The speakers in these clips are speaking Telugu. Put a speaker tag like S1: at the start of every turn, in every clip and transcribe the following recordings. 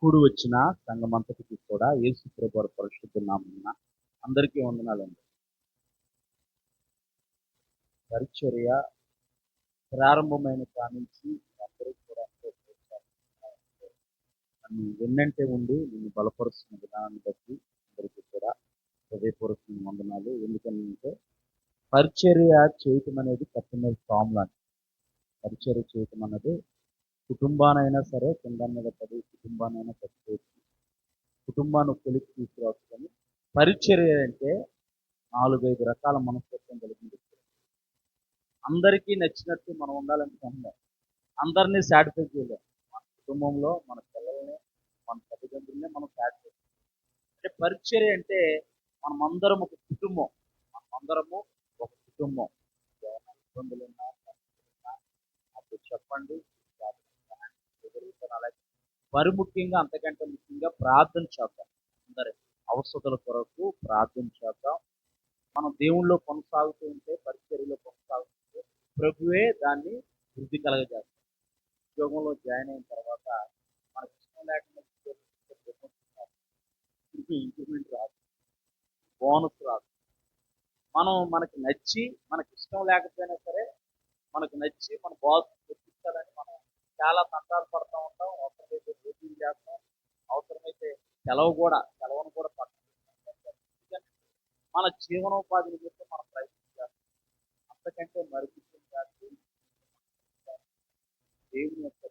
S1: కూడి వచ్చిన సంఘమంతటికి కూడా యేసు ప్రభువారి పరిశుద్ధ నామమున అందరికీ వందనాలండి. పరిచర్య ప్రారంభమైన కానించి అందరికీ కూడా ఎంతో ప్రోత్సాహం. నన్ను వెన్నంటే ఉండి నిన్ను బలపరుస్తున్న విధానాన్ని బట్టి అందరికీ కూడా హృదయపూర్వకమైన వందనాలు. ఎందుకంటే పరిచర్య చేయటం అనేది కఠిన ఫార్ములా. పరిచర్య చేయటం అన్నది కుటుంబానైనా సరే కింద మీద పడి కుటుంబానైనా కట్టుకోవచ్చు. కుటుంబాన్ని కొలికి తీసుకురావచ్చు. కానీ పరిచర్య అంటే 4-5 రకాల మనస్తత్వం కలిగింది. అందరికీ నచ్చినట్టు మనం ఉండాలంటే కష్టం. అందరినీ సాటిస్ఫై చేయలేం. మన కుటుంబంలో మన పిల్లల్ని, మన తల్లిదండ్రుల్ని మనం సాటిస్ఫై చేయాలి. అంటే పరిచర్య అంటే మనమందరం ఒక కుటుంబం. మనమందరము ఒక కుటుంబం. ఏమైనా ఇబ్బందులున్నా, సమస్యలున్నా అప్పుడు చెప్పండి. అలాగే మరి ముఖ్యంగా అంతకంటే ముఖ్యంగా ప్రార్థన చేద్దాం. అందరి అవసరతల కొరకు ప్రార్థన చేద్దాం. మనం దేవుళ్ళో కొనసాగుతూ ఉంటే, పరిచర్యలో కొనసాగుతుంటే ప్రభువే దాన్ని వృద్ధి కలగజేస్తాడు. ఉద్యోగంలో జాయిన్ అయిన తర్వాత మనకి ఇష్టం లేకుండా ఇంక్రిమెంట్ రాదు, బోనస్ రాదు. మనకి నచ్చి మనకి ఇష్టం లేకపోయినా సరే మనకు నచ్చి మన బాస్ తెప్పించాలని మనం చాలా తంటాలు పడుతూ ఉంటాం. అవసరమైతే డ్యూటీలు చేస్తాం, అవసరమైతే సెలవును కూడా పడతాం. మన జీవనోపాధి నిమిత్తం మనం ప్రయత్నం చేస్తాం. అంతకంటే మరి ముఖ్యం కాదు దేవుని యొక్క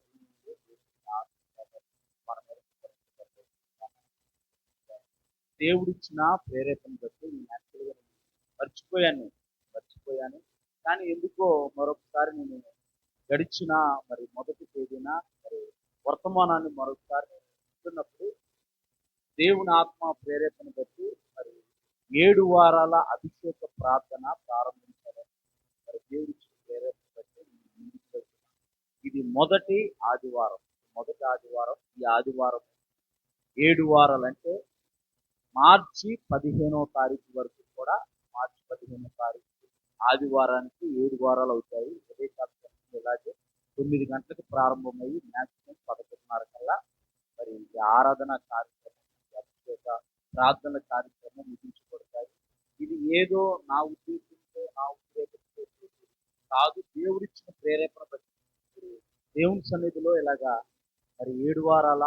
S1: దేవుడిచ్చిన ప్రేరేపణ బట్టి నేను యాక్చువల్గా మర్చిపోయాను. కానీ ఎందుకో మరొకసారి నేను గడిచిన మొదటి తేదీన వర్తమానాన్ని మరొకసారి నేను వింటున్నప్పుడు దేవుని ఆత్మ ప్రేరేపణ బట్టి 7 వారాల అభిషేక ప్రార్థన ప్రారంభించారు. దేవుడిచ్చిన ప్రేరేపణ బట్టి నేను ముందుకు వెళ్తున్నాను. ఇది మొదటి ఆదివారం. ఈ ఆదివారం 7 వారాలు అంటే మార్చి 15వ తారీఖు వరకు కూడా. మార్చి 15వ తారీఖు ఆదివారానికి 7 వారాలు అవుతాయి. ఉదయకాలం ఇలాగే 9 గంటలకు ప్రారంభమయ్యి మ్యాక్సిమం 11:30 కల్లా ఈ ఆరాధన కార్యక్రమం, అభిషేక ప్రార్థన కార్యక్రమం ముగించబడతాయి. ఇది ఏదో నా ఉద్దేశంతో నా ఉద్రేకంతో కాదు, దేవుడిచ్చిన ప్రేరేపణ బట్టి దేవుని సన్నిధిలో ఇలాగా 7 వారాల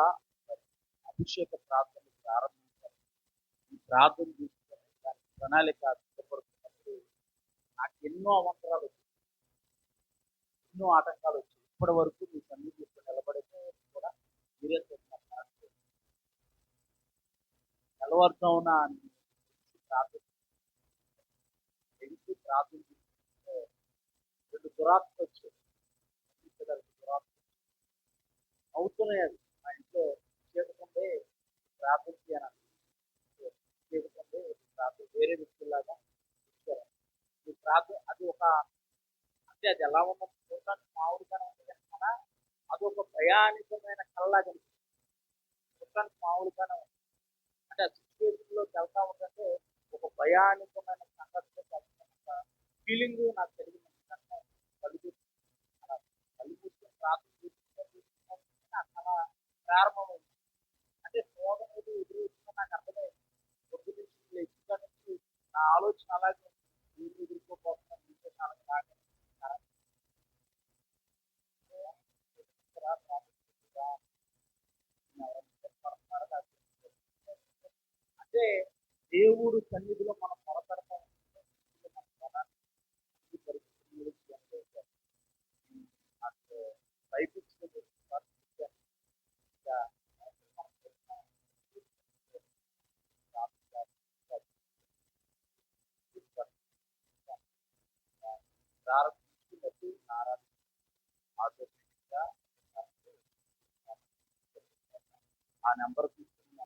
S1: అభిషేక ప్రార్థన ప్రారంభించారు. ఈ ప్రార్థన తీసుకొని దాని ప్రణాళిక సిద్ధపడుతున్నప్పుడు నాకు ఎన్నో అవంతరాలు వచ్చాయి, ఎన్నో ఆటంకాలు వచ్చాయి. ఇప్పటి వరకు మీ సన్నిధిలో నిలబడితే కూడా మీరే తెల్లవారుజామున ప్రార్థన 2 దురాత్మలు వచ్చాయి. అవుతున్నాయి. అది మా ఇంట్లో చేయకుంటే ప్రార్థన చేయను, చేయకుంటే ప్రార్థన వేరే వ్యక్తుల్లాగా ఇచ్చారు. ఈ ప్రార్థన అది అంటే అది ఎలా ఉన్నది చూడటానికి మామూలుగానే ఉంటుంది కదా, అది ఒక భయానికమైన కళ్ళలాగా చూడటానికి మామూలుగానే ఉంది. అంటే ఆ సిచ్యువేషన్లోకి వెళ్తా ఉంటే ఒక భయానికమైన సంఘటన ఫీలింగ్ నాకు కలిగింది. కళ్ళు కూర్చొని ప్రార్థన అలా ప్రారంభమైంది. అంటే శోధన ఎదురు నాకు అర్థమైంది. పొద్దు నుంచి నా ఆలోచన అలాగే ఎదుర్కోపోతున్నాను. అంటే దేవుడు సన్నిధిలో మనం మొరపెడతాం. ఆ నెంబర్ తీసుకుని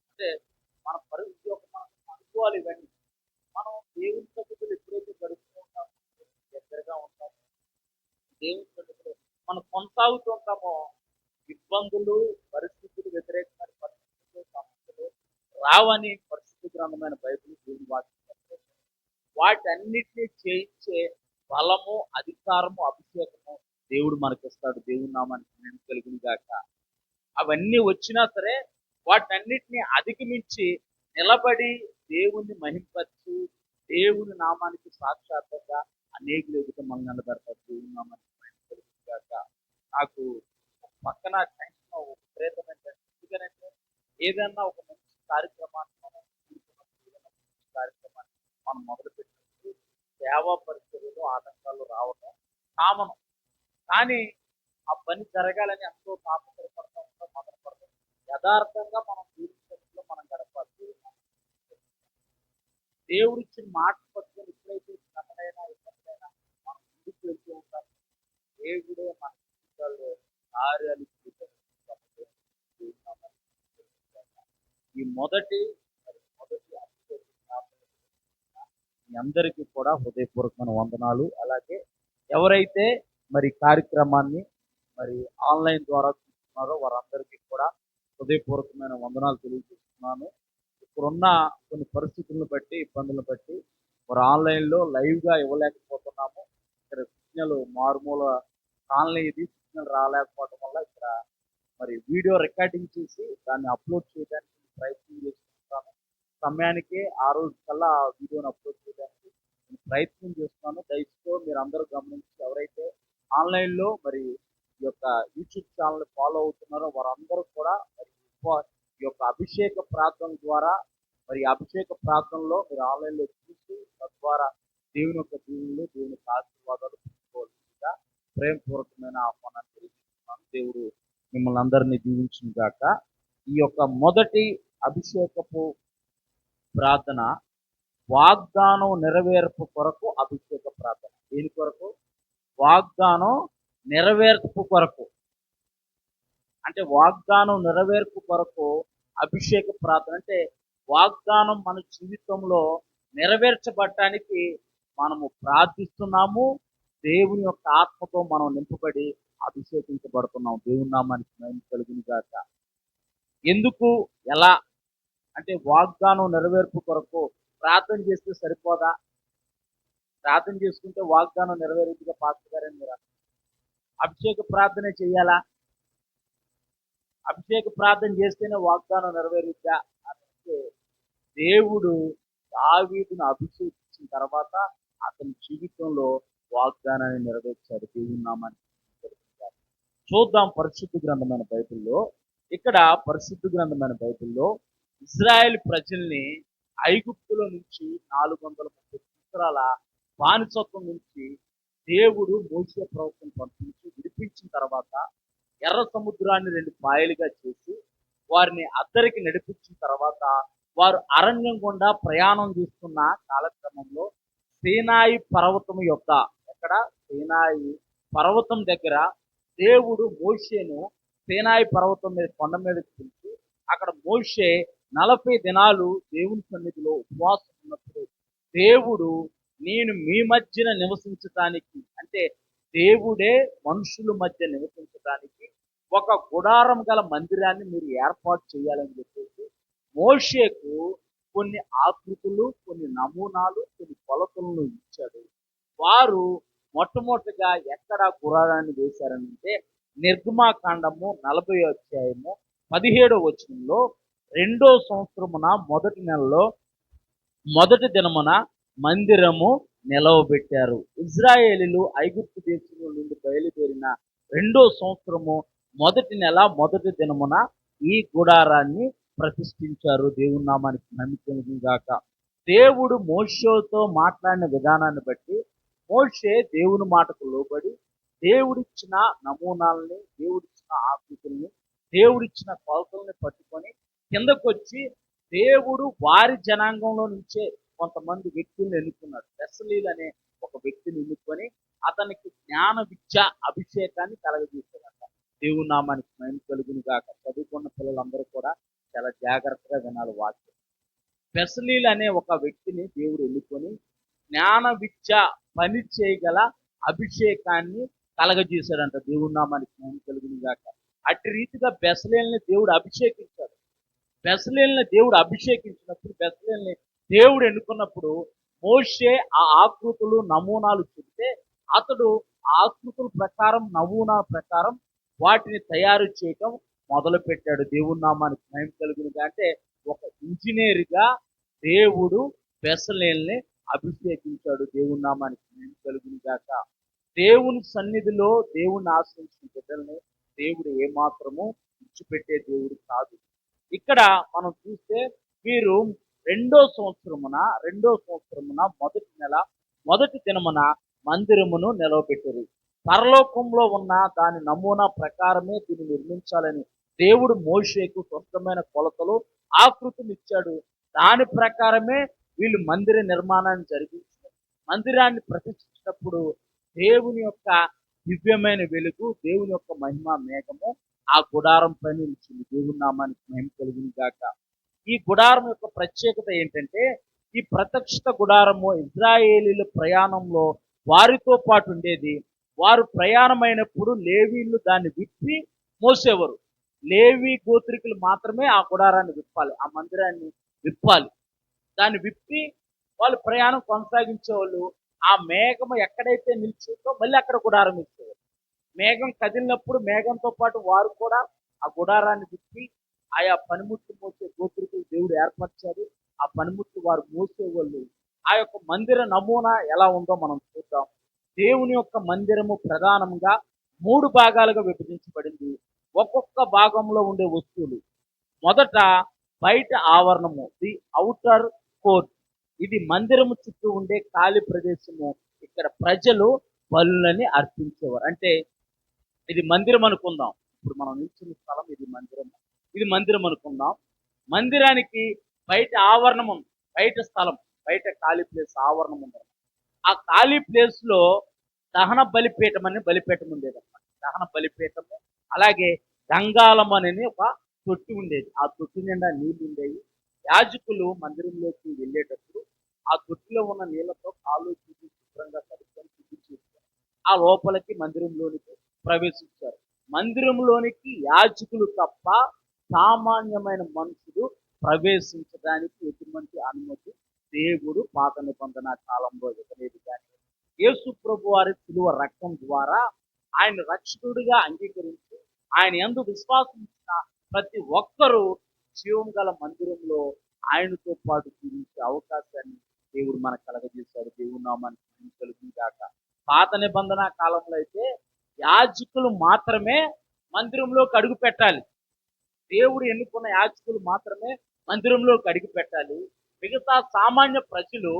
S1: అంటే మన పరిస్థితి మనం అనుకోవాలి. ఇవన్నీ మనం దేవుని సన్నిధిలో ఎప్పుడైతే గడుపుతూ ఉంటామో, దగ్గరగా ఉంటామో, దేవుని సన్నిధిలో మనం కొనసాగుతూ ఉంటామో, ఇబ్బందులు, పరిస్థితులు, వ్యతిరేకమైన పరిస్థితులు, సమస్యలు రావని పరిస్థితి గ్రంథమైన బైబిల్ దేవుని వాక్యం వాటన్నిటినీ చేయించే బలము, అధికారము, అభిషేకము దేవుడు మనకిస్తాడు. దేవుని నామానికి మహిమ కలుగును గాక. అవన్నీ వచ్చినా సరే వాటన్నిటిని అధిగమించి నిలబడి దేవుణ్ణి మహింపరిచి దేవుని నామానికి సాక్షాత్తుగా అనేకులు ఎదుట మనల్ని నిలబెడతారు. దేవుని నామానికి మహిమ కలుగును గాక. నాకు ఒక పక్కన టెన్షన్ విపరీతమైన టెన్షన్. ఎందుకంటే ఏదన్నా ఒక మంచి కార్యక్రమాన్ని మనం తీసుకున్నప్పుడు, ఏదైనా మంచి కార్యక్రమాన్ని మనం మొదలుపెట్టినప్పుడు సేవా పరిస్థితుల్లో ఆటంకాలు రావడం కామనం. కానీ ఆ పని జరగాలని ఎంతో తాపత్రయపడతా ఉంటాం, మదనపడతాం. యథార్థంగా మనం జీవితంలో మనం గడపాలి. దేవుడిచ్చిన మాట పట్టుకొని ఎప్పుడైతే శ్రమలైనా ఇబ్బందులైనా మనం ముందుకు వెళ్తూ ఉంటాం. దేవుడే మన జీవితాల్లో కార్యాలు చేస్తాడు. ఈ మొదటి అభిషేకం మీ అందరికీ కూడా హృదయపూర్వకమైన వందనాలు. అలాగే ఎవరైతే మరి కార్యక్రమాన్ని మరి ఆన్లైన్ ద్వారా చూస్తున్నారో వారందరికీ కూడా హృదయపూర్వకమైన వందనాలు తెలియజేస్తున్నాను. ఇప్పుడున్న కొన్ని పరిస్థితులను బట్టి, ఇబ్బందులను బట్టి మరి ఆన్లైన్లో లైవ్గా ఇవ్వలేకపోతున్నాము. ఇక్కడ సిగ్నల్ మారుమూల కాలనీ, ఇది సిగ్నల్ రాలేకపోవడం వల్ల ఇక్కడ మరి వీడియో రికార్డింగ్ చేసి దాన్ని అప్లోడ్ చేయడానికి ప్రయత్నం చేస్తున్నాను. సమయానికి ఆ రోజు కల్లా ఆ వీడియోని అప్లోడ్ చేయడానికి నేను ప్రయత్నం చేస్తున్నాను. దయచేసి మీరు అందరూ గమనించి ఎవరైతే ఆన్లైన్లో మరి ఈ యొక్క యూట్యూబ్ ఛానల్ ఫాలో అవుతున్నారో వారందరూ కూడా మరి ఈ యొక్క అభిషేక ప్రార్థన ద్వారా మరి అభిషేక ప్రార్థనలో మీరు ఆన్లైన్లో చూసి తద్వారా దేవుని యొక్క దీవులు, దేవుని యొక్క ఆశీర్వాదాలు పొందుకోవాల్సిందిగా ప్రేమపూర్వకమైన ఆహ్వానాన్ని తెలియజేస్తున్నాను. దేవుడు మిమ్మల్ని అందరినీ దీవించును గాక. ఈ యొక్క మొదటి అభిషేకపు ప్రార్థన వాగ్దానం నెరవేర్పు కొరకు అభిషేక ప్రార్థన. దేని కొరకు? వాగ్దానం నెరవేర్పు కొరకు. అంటే వాగ్దానం నెరవేర్పు కొరకు అభిషేక ప్రార్థన. అంటే వాగ్దానం మన జీవితంలో నెరవేర్చబడటానికి మనము ప్రార్థిస్తున్నాము. దేవుని యొక్క ఆత్మతో మనం నింపబడి అభిషేకించబడుతున్నాం. దేవుని నామానికి మహిమ కలుగును గాక. ఎందుకు, ఎలా అంటే వాగ్దానం నెరవేర్పు కొరకు ప్రార్థన చేస్తే సరిపోదా? ప్రార్థన చేసుకుంటే వాగ్దానం నెరవేరుగా పాస్టర్ గారని మీరు అభిషేక ప్రార్థన చేయాలా? అభిషేక ప్రార్థన చేస్తేనే వాగ్దానం నెరవేరుద్దా అంటే దేవుడు దావీదును అభిషేకించిన తర్వాత అతని జీవితంలో వాగ్దానాన్ని నెరవేర్చాడు. దేవుని నామానికి చూద్దాం పరిశుద్ధ గ్రంథమైన బైబిల్లో. ఇక్కడ పరిశుద్ధ గ్రంథమైన బైబిల్లో ఇజ్రాయెల్ ప్రజల్ని ఐగుప్తులో నుంచి 430 సంవత్సరాల బానిసత్వం నుంచి దేవుడు మోషే ప్రవక్తను పంపించి విడిపించిన తర్వాత ఎర్ర సముద్రాన్ని 2 పాయలుగా చేసి వారిని అద్దరికి నడిపించిన తర్వాత వారు అరణ్యం గుండా ప్రయాణం చేస్తున్న కాలక్రమంలో సీనాయి పర్వతం యొక్క ఎక్కడ సీనాయి పర్వతం దగ్గర దేవుడు మోషేను సీనాయి పర్వతం మీద కొండ మీద పిలిచి అక్కడ మోషే 40 దినాలు దేవుని సన్నిధిలో ఉపవాసం ఉన్నప్పుడు దేవుడు నేను మీ మధ్యన నివసించటానికి, అంటే దేవుడే మనుషుల మధ్య నివసించడానికి ఒక గుడారం గల మందిరాన్ని మీరు ఏర్పాటు చేయాలని చెప్పేసి మోషేకు కొన్ని ఆకృతులు, కొన్ని నమూనాలు, కొన్ని కొలతలను ఇచ్చాడు. వారు మొట్టమొదటిగా ఎక్కడ గుడారాన్ని వేశారనంటే నిర్గమాకాండము 40వ అధ్యాయము 17వ వచనంలో 2వ సంవత్సరమున మొదటి నెలలో మొదటి దినమున మందిరము నిలవబెట్టారు. ఇజ్రాయేలీలు ఐగుప్తు దేశంలో నుండి బయలుదేరిన 2వ సంవత్సరము మొదటి నెల మొదటి దినమున ఈ గుడారాన్ని ప్రతిష్ఠించారు. దేవుని నామానికి మహిమ కలుగును గాక. దేవుడు మోషేతో మాట్లాడిన విధానాన్ని బట్టి మోషే దేవుని మాటకు లోబడి దేవుడిచ్చిన నమూనాలని, దేవుడిచ్చిన ఆకృతుల్ని, దేవుడిచ్చిన కొలతల్ని పట్టుకొని కిందకొచ్చి దేవుడు వారి జనాంగంలో నుంచే కొంతమంది వ్యక్తులను ఎన్నుకున్నాడు. బెసలీల్ అనే ఒక వ్యక్తిని ఎన్నుకొని అతనికి జ్ఞాన విద్య అభిషేకాన్ని కలగజేశాడంట. దేవుని నామానికి మహిమ కలుగును గాక. చదువుకున్న పిల్లలందరూ కూడా చాలా జాగ్రత్తగా వినాలి వాక్యం. బెసలీల్ అనే ఒక వ్యక్తిని దేవుడు ఎన్నుకొని జ్ఞాన విద్య పని చేయగల అభిషేకాన్ని కలగజేశాడంట. దేవుని నామానికి మహిమ కలుగును గాక. అట్టి రీతిగా బెసలేల్ని దేవుడు అభిషేకించాడు. బెసలేల్ని దేవుడు అభిషేకించినప్పుడు, బెసలేల్ని దేవుడు ఎన్నుకున్నప్పుడు మోషే ఆ ఆకృతులు నమూనాలు చెబితే అతడు ఆ ఆకృతుల ప్రకారం నమూనా ప్రకారం వాటిని తయారు చేయటం మొదలు పెట్టాడు. దేవుని నామానికి మహిమ కలుగునుగా. అంటే ఒక ఇంజనీర్గా దేవుడు బెసలేల్ని అభిషేకించాడు. దేవుని నామానికి మహిమ కలుగును గాక. దేవుని సన్నిధిలో దేవుని ఆశ్రయించిన బిడ్డల్ని దేవుడు ఏమాత్రము విడిచిపెట్టే దేవుడు కాదు. ఇక్కడ మనం చూస్తే వీరు రెండో సంవత్సరమున మొదటి నెల మొదటి దినమున మందిరమును నిలవబెట్టారు. పరలోకంలో ఉన్న దాని నమూనా ప్రకారమే దీన్ని నిర్మించాలని దేవుడు మోషేకు స్వస్థమైన కొలతలు ఆకృతిని ఇచ్చాడు. దాని ప్రకారమే వీళ్ళు మందిర నిర్మాణాన్ని జరిగించారు. మందిరాన్ని ప్రతిష్ఠించినప్పుడు దేవుని యొక్క దివ్యమైన వెలుగు, దేవుని యొక్క మహిమ మేఘము ఆ గుడారం పైన నిలిచింది. దేవుని నామానికి మహిమ కలుగును గాక. ఈ గుడారం యొక్క ప్రత్యేకత ఏంటంటే, ఈ ప్రత్యక్ష గుడారము ఇజ్రాయేలీల ప్రయాణంలో వారితో పాటు ఉండేది. వారు ప్రయాణమైనప్పుడు లేవీలు దాన్ని విప్పి మోసేవారు. లేవి గోత్రికులు మాత్రమే ఆ గుడారాన్ని విప్పాలి, ఆ మందిరాన్ని విప్పాలి. దాన్ని విప్పి వాళ్ళు ప్రయాణం కొనసాగించేవాళ్ళు. ఆ మేఘము ఎక్కడైతే నిలిచిందో మళ్ళీ అక్కడ గుడారం ఇచ్చేవారు. మేఘం కదిలినప్పుడు మేఘంతో పాటు వారు కూడా ఆ గుడారాన్ని విప్పి ఆయా పనిముట్లు మోసే గోత్రికులు దేవుడు ఏర్పరిచారు. ఆ పనిముట్లు వారు మోసేవాళ్ళు. ఆ యొక్క మందిర నమూనా ఎలా ఉందో మనం చూద్దాం. దేవుని యొక్క మందిరము ప్రధానంగా 3 భాగాలుగా విభజించబడింది. ఒక్కొక్క భాగంలో ఉండే వస్తువులు. మొదట బయట ఆవరణము, ది ఔటర్ కోర్ట్. ఇది మందిరము చుట్టూ ఉండే ఖాళీ ప్రదేశము. ఇక్కడ ప్రజలు బలులని అర్పించేవారు. అంటే ఇది మందిరం అనుకుందాం. ఇప్పుడు మనం నిల్చున్న స్థలం ఇది మందిరం అనుకుందాం. మందిరానికి బయట ఆవరణం ఉంది, బయట స్థలం, బయట ఖాళీ ప్లేస్ ఆవరణం ఉంది. ఆ ఖాళీ ప్లేస్ లో దహన బలిపీఠం అని బలిపీఠం ఉండేదన్నమాట. దహన బలిపీఠము, అలాగే గంగాళం అనేది ఒక తొట్టి ఉండేది. ఆ తొట్టి నిండా నీళ్లు ఉండేవి. యాజకులు మందిరంలోకి వెళ్ళేటప్పుడు ఆ తొట్టిలో ఉన్న నీళ్లతో కాళ్ళు చూసి శుభ్రంగా కడుక్కొని శుద్ధి ఆ లోపలికి మందిరంలోనికి ప్రవేశించారు. మందిరంలోనికి యాజకులు తప్ప సామాన్యమైన మనుషులు ప్రవేశించడానికి ఎటువంటి అనుమతి దేవుడు పాత నిబంధన కాలంలో ఇవ్వలేదు. కానీ యేసు ప్రభు వారి శిలువ రక్తం ద్వారా ఆయన రక్షకుడిగా అంగీకరించి ఆయన యందు విశ్వాసం ఇచ్చిన ప్రతి ఒక్కరూ జీవం గల మందిరంలో ఆయనతో పాటు జీవించే అవకాశాన్ని దేవుడు మనకు కలగజేశాడు. దేవుడు నామానికి కలుగును గాక. పాత నిబంధన కాలంలో అయితే యాజకులు మాత్రమే మందిరంలోకి అడుగు పెట్టాలి. దేవుడు ఎన్నుకున్న యాజకులు మాత్రమే మందిరంలోకి అడుగు పెట్టాలి. మిగతా సామాన్య ప్రజలు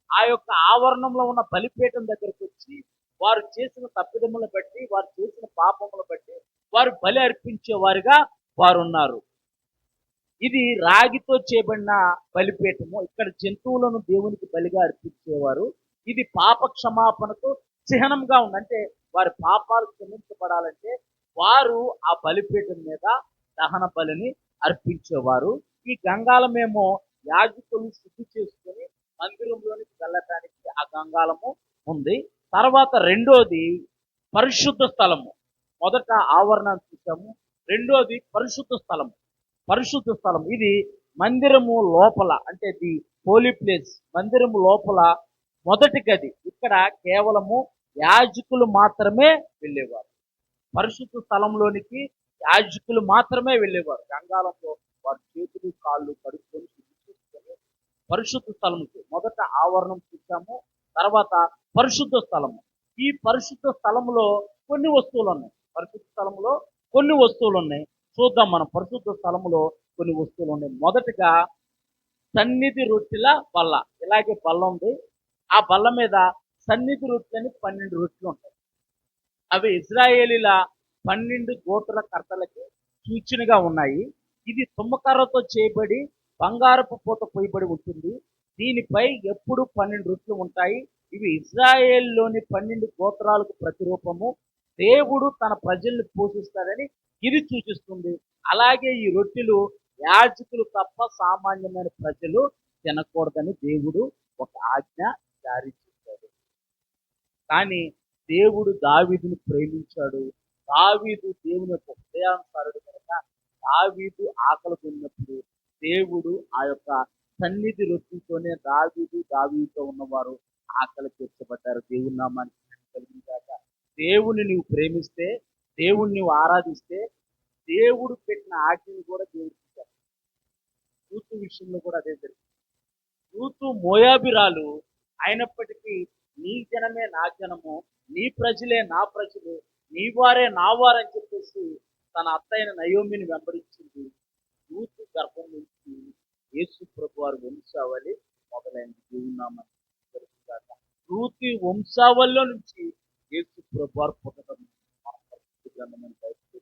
S1: ఆ యొక్క ఆవరణంలో ఉన్న బలిపీఠం దగ్గరకు వచ్చి వారు చేసిన తప్పిదములను బట్టి, వారు చేసిన పాపములను బట్టి వారు బలి అర్పించే వారుగా వారు ఉన్నారు. ఇది రాగితో చేయబడిన బలిపీఠము. ఇక్కడ జంతువులను దేవునికి బలిగా అర్పించేవారు. ఇది పాప క్షమాపణకు చిహ్నంగా ఉంది. అంటే వారి పాపాలు క్షమించబడాలంటే వారు ఆ బలిపీఠం మీద దహన బలిని అర్పించేవారు. ఈ గంగాళమేమో యాజకులు శుద్ధి చేసుకుని మందిరంలోనికి వెళ్ళటానికి ఆ గంగాళము ఉంది. తర్వాత రెండోది పరిశుద్ధ స్థలము. మొదట ఆవరణాన్ని చూసాము, రెండోది పరిశుద్ధ స్థలము. పరిశుద్ధ స్థలం ఇది మందిరము లోపల, అంటే ది హోలీ ప్లేస్. మందిరము లోపల మొదటి గది. ఇక్కడ కేవలము యాజకులు మాత్రమే వెళ్ళేవారు. పరిశుద్ధ స్థలంలోనికి యాజకులు మాత్రమే వెళ్ళేవారు. గంగాలంలో వారి చేతులు కాళ్ళు కడుక్కొని శుద్ధి చేసుకొని పరిశుద్ధ స్థలంకి మొదట ఆవరణం చూసాము, తర్వాత పరిశుద్ధ స్థలము. ఈ పరిశుద్ధ స్థలంలో కొన్ని వస్తువులు ఉన్నాయి. పరిశుద్ధ స్థలంలో కొన్ని వస్తువులు ఉన్నాయి. చూద్దాం మనం. పరిశుద్ధ స్థలంలో కొన్ని వస్తువులు ఉన్నాయి. మొదటగా సన్నిధి రొట్టెల బల్ల. ఇలాగే బల్ల ఉంది. ఆ బల్ల మీద సన్నిధి రొట్టెలని 12 రొట్టెలు ఉంటాయి. అవి ఇజ్రాయేలీల 12 గోత్ర కర్తలకి సూచనగా ఉన్నాయి. ఇది తుమ్మకర్రతో చేయబడి బంగారపు పూత పోయబడి ఉంటుంది. దీనిపై ఎప్పుడు 12 రొట్టెలు ఉంటాయి. ఇవి ఇజ్రాయేల్లోని 12 గోత్రాలకు ప్రతిరూపము. దేవుడు తన ప్రజల్ని పోషిస్తాడని ఇది సూచిస్తుంది. అలాగే ఈ రొట్టెలు యాజకులు తప్ప సామాన్యమైన ప్రజలు తినకూడదని దేవుడు ఒక ఆజ్ఞ జారీ చేశాడు. కానీ దేవుడు దావీదుని ప్రేమించాడు. దావీదు దేవుని యొక్క హృదయానుసారుడు కనుక దావీదు ఆకలి కొన్నప్పుడు దేవుడు ఆ యొక్క సన్నిధి రొట్టెలతోనే దావీదుతో ఉన్నవారు ఆకలి తీర్చబడ్డారు. దేవుని నామానికి మహిమ కలుగును గాక. దేవుని నువ్వు ప్రేమిస్తే, దేవుణ్ణి నువ్వు ఆరాధిస్తే, దేవుడు పెట్టిన ఆజ్ఞను కూడా దేవుడు ఇచ్చాడు. రూతు విషయంలో కూడా అదే జరిగింది. రూతు మోయాబిరాలు అయినప్పటికీ నీ జనమే నా జనము, నీ ప్రజలే నా ప్రజలు, నీ వారే నా వారని చెప్పేసి తన అత్తైన నయోమిని వెంబడించింది. రూతు గర్భం నుంచి యేసు ప్రభు వారు వంశావళి మొదలైంది. దేవుని నామానికి కలుగును గాక. రూతు వంశావళిలో నుంచి యేసు ప్రభు వారు పుట్టడం మన పరిశుద్ధ గ్రంథమైన బైబిల్లో.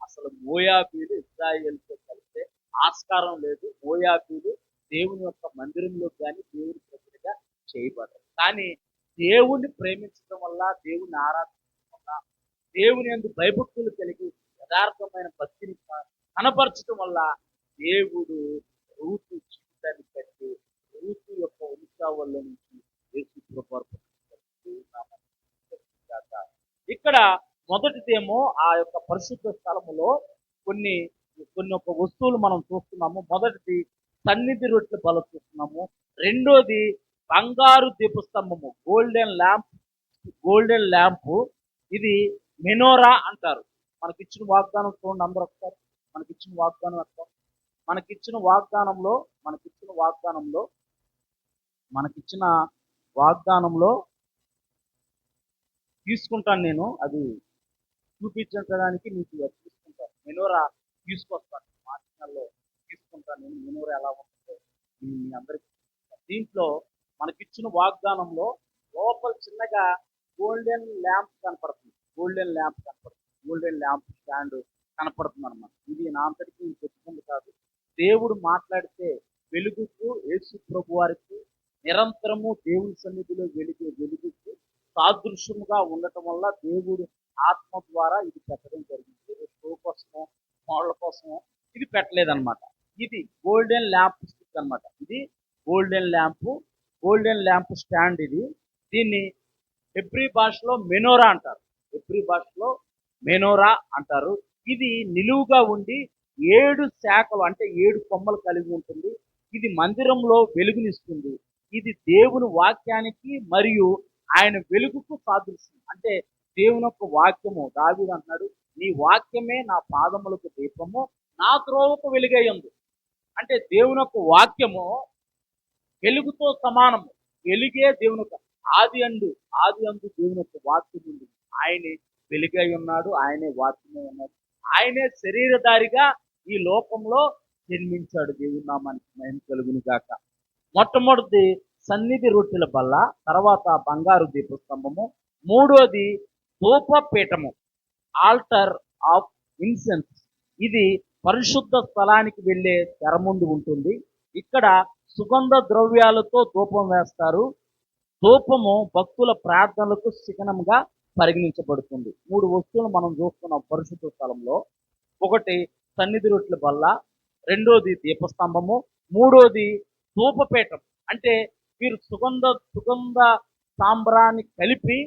S1: అసలు మోయాబీలు ఇశ్రాయేలుతో కలిస్తే ఆస్కారం లేదు. మోయాబీలు దేవుని యొక్క మందిరంలో కానీ దేవుని ప్రజలుగా చేయబడరు. కానీ దేవుణ్ణి ప్రేమించడం వల్ల, దేవుని ఆరాధించడం వల్ల, దేవుని యందు భయభక్తులు కలిగి యథార్థమైన భక్తిని కనపరచడం వల్ల దేవుడు రూతు జీవితాన్ని కట్టి రూతు యొక్క వంశావళ నుంచి యేసు ప్రభు వారు పుట్టించారు. ఇక్కడ మొదటిదేమో ఆ యొక్క పరిశుద్ధ స్థలములో కొన్ని కొన్ని ఒక వస్తువులు మనం చూస్తున్నాము. మొదటిది సన్నిధి రొట్టెల బల చూస్తున్నాము. రెండోది బంగారు దీపస్తంభము, గోల్డెన్ ల్యాంప్. ఇది మెనోరా అంటారు. మనకిచ్చిన వాగ్దానం చూడండి అందరూ ఒకసారి. మనకిచ్చిన వాగ్దానం అర్థం. మనకిచ్చిన వాగ్దానంలో తీసుకుంటాను నేను. అది చూపించడానికి నీకు తీసుకుంటాను. మెనోరా తీసుకొస్తాను. మార్చినల్లో తీసుకుంటాను నేను. మెనోరా ఎలా ఉంటుందో మీ అందరికీ. దీంట్లో మనకిచ్చిన వాగ్దానంలో లోపల చిన్నగా గోల్డెన్ ల్యాంప్ కనపడుతుంది. గోల్డెన్ ల్యాంప్ స్టాండ్ కనపడుతుంది అన్నమాట. ఇది నా అంతటికి చెప్పుకుంది కాదు. దేవుడు మాట్లాడితే వెలుగుకు, యేసు ప్రభు వారికి నిరంతరము దేవుని సన్నిధిలో వెలుగుకు సాదృశ్యముగా ఉండటం వల్ల దేవుడు ఆత్మ ద్వారా ఇది పెట్టడం జరిగింది. షో కోసమో మోడల్ కోసమో ఇది పెట్టలేదన్నమాట. ఇది గోల్డెన్ ల్యాంప్ స్టిక్ అనమాట. ఇది గోల్డెన్ ల్యాంప్ స్టాండ్. ఇది దీన్ని హెబ్రీ భాషలో మెనోరా అంటారు. ఇది నిలువుగా ఉండి 7 శాఖలు అంటే 7 కొమ్మలు కలిగి ఉంటుంది. ఇది మందిరంలో వెలుగునిస్తుంది. ఇది దేవుని వాక్యానికి మరియు ఆయన వెలుగుకు సాదృశ్యం. అంటే దేవుని యొక్క వాక్యము, దావీదు అంటున్నాడు, నీ వాక్యమే నా పాదములకు దీపము, నా త్రోవకు వెలుగై ఉంది. అంటే దేవుని యొక్క వాక్యము వెలుగుతో సమానము. వెలుగే దేవుని యొక్క ఆది అందు దేవుని యొక్క వాక్యం ఉంది. ఆయనే వెలుగై ఉన్నాడు, ఆయనే వాక్యమై ఉన్నాడు, ఆయనే శరీరధారిగా ఈ లోకంలో జన్మించాడు. దేవుని నామానికి మహిమ కలుగును గాక. మొట్టమొదటి సన్నిధి రొట్టెల బల్ల, తర్వాత బంగారు దీపస్తంభము, మూడోది ధూపపీఠము, ఆల్టర్ ఆఫ్ ఇన్సెన్స్. ఇది పరిశుద్ధ స్థలానికి వెళ్ళే తెర ముందు ఉంటుంది. ఇక్కడ సుగంధ ద్రవ్యాలతో ధూపం వేస్తారు. ధూపము భక్తుల ప్రార్థనలకు చిహ్నంగా పరిగణించబడుతుంది. 3 వస్తువులు మనం చూస్తున్నాం పరిశుద్ధ స్థలంలో. ఒకటి సన్నిధి రొట్టెల బల్ల, రెండోది దీపస్తంభము, మూడోది ధూపపీఠం. అంటే మీరు సుగంధ సాంబ్రాన్ని కలిపి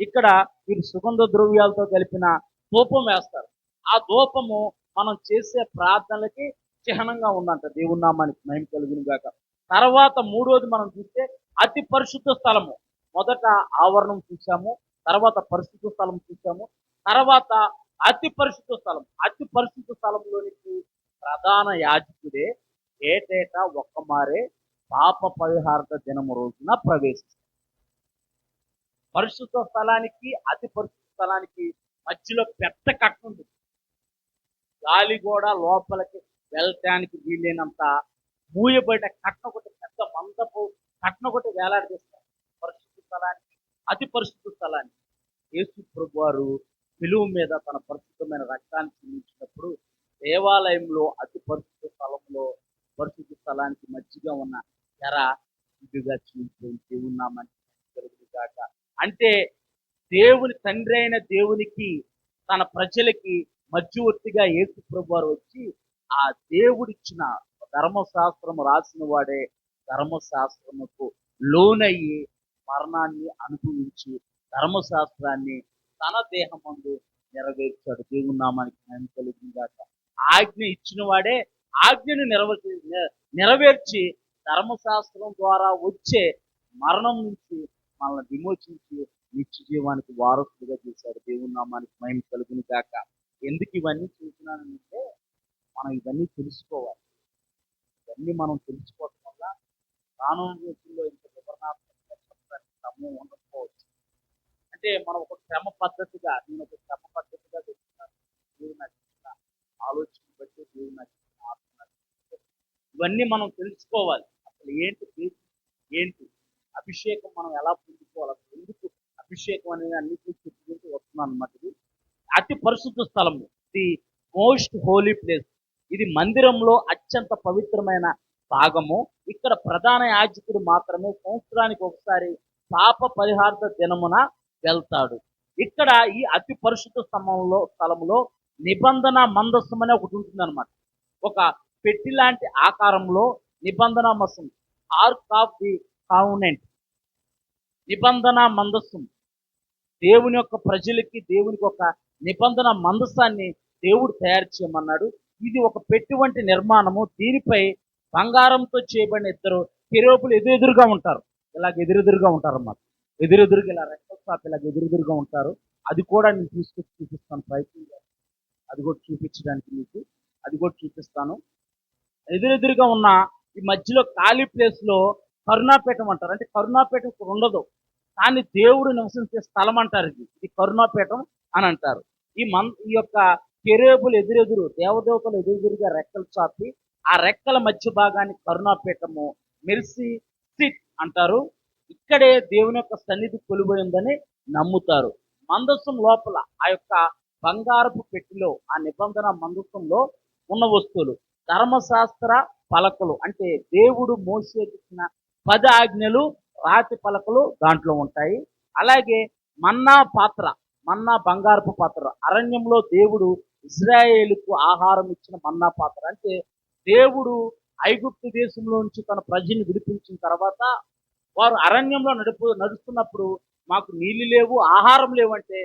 S1: ఇక్కడ మీరు సుగంధ ద్రవ్యాలతో కలిపిన ధూపం వేస్తారు. ఆ ధూపము మనం చేసే ప్రార్థనలకి చిహ్నంగా ఉందంట. దేవుని నామానికి మహిమ కలుగును గాక. తర్వాత మూడోది మనం చూస్తే అతి పరిశుద్ధ స్థలము. మొదట ఆవరణం చూసాము, తర్వాత పరిశుద్ధ స్థలం చూసాము, తర్వాత అతి పరిశుద్ధ స్థలంలోనికి ప్రధాన యాజకుడే ఏటేటా ఒక్కమారే పాప పరిహారత దినము రోజున ప్రవేశిస్తారు. పరిశుద్ధ స్థలానికి అతి పరిశుద్ధ స్థలానికి మధ్యలో పెద్ద కట్ట ఉంటుంది. గాలి కూడా లోపలికి వెళ్ళటానికి వీలైనంత మూయబడిన కట్న ఒకటి, పెద్ద మందపు కట్న ఒకటి వేలాడదీస్తారు. పరిశుద్ధ స్థలానికి, అతి పరిశుద్ధ స్థలానికి యేసు ప్రభు వారు విలువ మీద తన పరిశుద్ధమైన రక్తాన్ని చెల్లించినప్పుడు దేవాలయంలో అతి పరిశుద్ధ స్థలానికి మధ్యగా ఉన్న తెర ఇదిగా చీలిపోయింది. దేవుని నామానికి కలుగును గాక. అంటే దేవుని తండ్రి అయిన దేవునికి తన ప్రజలకి మధ్యవర్తిగా యేసు ప్రభు వారు వచ్చి ఆ దేవుడిచ్చిన ధర్మశాస్త్రము రాసిన వాడే ధర్మశాస్త్రముకు లోనయ్యి మరణాన్ని అనుభవించి ధర్మశాస్త్రాన్ని తన దేహమందు నెరవేర్చాడు. దేవుని నామానికి మహిమ కలుగును గాక. ఆజ్ఞ ఇచ్చిన వాడే ఆజ్ఞను నెరవేర్చి ధర్మశాస్త్రం ద్వారా వచ్చే మరణం నుంచి మనల్ని విమోచించి నిత్య జీవానికి వారసులుగా చేశాడు. దేవుని నామానికి మహిమ కలుగును గాక. ఎందుకు ఇవన్నీ చూస్తున్నానంటే మనం ఇవన్నీ తెలుసుకోవాలి. ఇవన్నీ మనం తెలుసుకోవడం వల్ల రానున్న రోజుల్లో ఇంత వివరణాత్మకంగా చెప్పడానికి సమయం ఉండకపోవచ్చు. అంటే మనం ఒక క్రమ పద్ధతిగా నేను ఒక క్రమ పద్ధతిగా చెప్తున్నాను. దేవుడు నాకు ఇచ్చిన ఆలోచన బట్టి దేవుడు నాకు ఇచ్చిన ఆత్మ నాకు ఇచ్చిన ఇవన్నీ మనం తెలుసుకోవాలి. అసలు ఏంటి అభిషేకం మనం ఎలా పొందుకోవాలి, అసలు ఎందుకు అభిషేకం అనేది అన్నిటినీ చెప్పుకుంటూ వస్తున్నాను అన్నమాట. ఇది అతి పరిశుద్ధ స్థలము, ది మోస్ట్ హోలీ ప్లేస్. ఇది మందిరంలో అత్యంత పవిత్రమైన భాగము. ఇక్కడ ప్రధాన యాజకుడు మాత్రమే సంవత్సరానికి ఒకసారి పాప పరిహార్థ దినమున వెళ్తాడు. ఇక్కడ ఈ అతి పరిశుద్ధ స్థలములో నిబంధన మందస్సం అనే ఒకటి ఉంటుంది అనమాట. ఒక పెట్టి లాంటి ఆకారంలో నిబంధన మసం, ఆర్క్ ఆఫ్ ది కావనెంట్, నిబంధన మందస్సం. దేవుని యొక్క ప్రజలకి దేవునికి ఒక నిబంధన మందసాన్ని దేవుడు తయారు చేయమన్నాడు. ఇది ఒక పెట్టి వంటి నిర్మాణము. దీనిపై బంగారంతో చేయబడిన ఇద్దరు కెరూబులు ఎదురుగా ఉంటారు. ఇలాగ ఎదురుగా ఉంటారు అన్నమాట. ఎదురుగా ఇలా రెక్కల చాప ఇలాగ ఎదురుగా ఉంటారు. అది కూడా నేను తీసుకొచ్చి చూపిస్తాను, ప్రయత్నం చేస్తాను. అది కూడా చూపించడానికి మీకు అది కూడా చూపిస్తాను. ఎదురుగా ఉన్న ఈ మధ్యలో ఖాళీ ప్లేస్ లో కరుణాపీఠం అంటారు. అంటే కరుణాపీఠం ఇక్కడ ఉండదు, కానీ దేవుడు నివసించే స్థలం అంటారు. ఇది కరుణాపీఠం అని అంటారు. ఈ యొక్క కెరూబులు దేవదేవతలు ఎదురుగా రెక్కలు చాపి ఆ రెక్కల మధ్య భాగాన్ని కరుణాపీఠము, మెర్సీ సిట్ అంటారు. ఇక్కడే దేవుని యొక్క సన్నిధి కొలువై ఉందని నమ్ముతారు. మందస్సం లోపల ఆ యొక్క బంగారపు పెట్టిలో, ఆ నిబంధన మందస్సంలో ఉన్న వస్తువులు ధర్మశాస్త్ర పలకలు, అంటే దేవుడు మోషేకి ఇచ్చిన 10 ఆజ్ఞలు రాతి పలకలు దాంట్లో ఉంటాయి. అలాగే మన్నా బంగారపు పాత్ర, అరణ్యంలో దేవుడు ఇజ్రాయేలుకు ఆహారం ఇచ్చిన మన్నా పాత్ర. అంటే దేవుడు ఐగుప్తు దేశంలో నుంచి తన ప్రజల్ని విడిపించిన తర్వాత వారు అరణ్యంలో నడుస్తున్నప్పుడు మాకు నీళ్లు లేవు, ఆహారం లేవంటే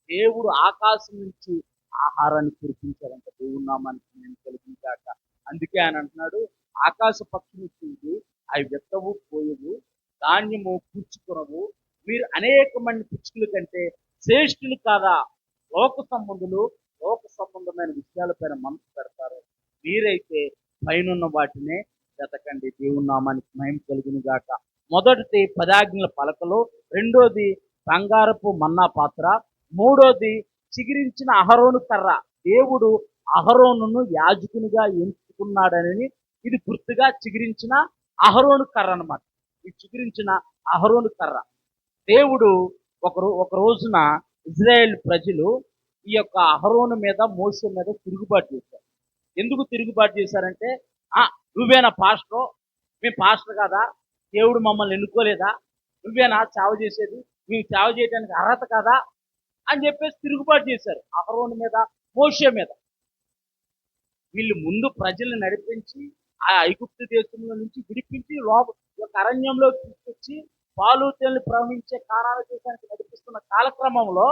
S1: దేవుడు ఆకాశం నుంచి ఆహారాన్ని కురిపించారంట. దేవుని నామానికి నేను కలిగించాక. అందుకే ఆయన అంటున్నాడు, ఆకాశ పక్షులు చూసి అవి వెత్తవు పోయవు, ధాన్యము కూర్చుకునవు, మీరు అనేక మంది పిచ్చుకల కంటే శ్రేష్ఠులు కాదా? లోక సంబంధమైన విషయాలపైన మనసు పెడతారు, మీరైతే పైనున్న వాటినే వెతకండి. దేవుని నామానికి మహిమ కలుగును గాక. మొదటిది 10 ఆజ్ఞల పలకలు, రెండోది బంగారపు మన్నా పాత్ర, మూడోది చిగిరించిన అహరోను కర్ర. దేవుడు అహరోనును యాజకునిగా ఎంచుకున్నాడని ఇది గుర్తుగా చిగిరించిన అహరోను కర్ర అన్నమాట. ఈ చిగిరించిన అహరోను కర్ర దేవుడు ఒక రోజున ఇజ్రాయేల్ ప్రజలు ఈ యొక్క అహరోను మీద, మోషే మీద తిరుగుబాటు చేశారు. ఎందుకు తిరుగుబాటు చేశారంటే, నువ్వేనా పాస్టర్, మేము పాస్టర్ కాదా, దేవుడు మమ్మల్ని ఎన్నుకోలేదా, నువ్వేనా సేవ చేసేది, మేము సేవ చేయడానికి అర్హత కాదా అని చెప్పేసి తిరుగుబాటు చేశారు అహరోను మీద, మోషే మీద. వీళ్ళు ముందు ప్రజల్ని నడిపించి ఆ ఐగుప్తు దేశంలో నుంచి విడిపించి ఒక అరణ్యంలో తీసుకొచ్చి పాలు తేనెలు ప్రవహించే కానాల దేశానికి నడిపిస్తున్న కాలక్రమంలో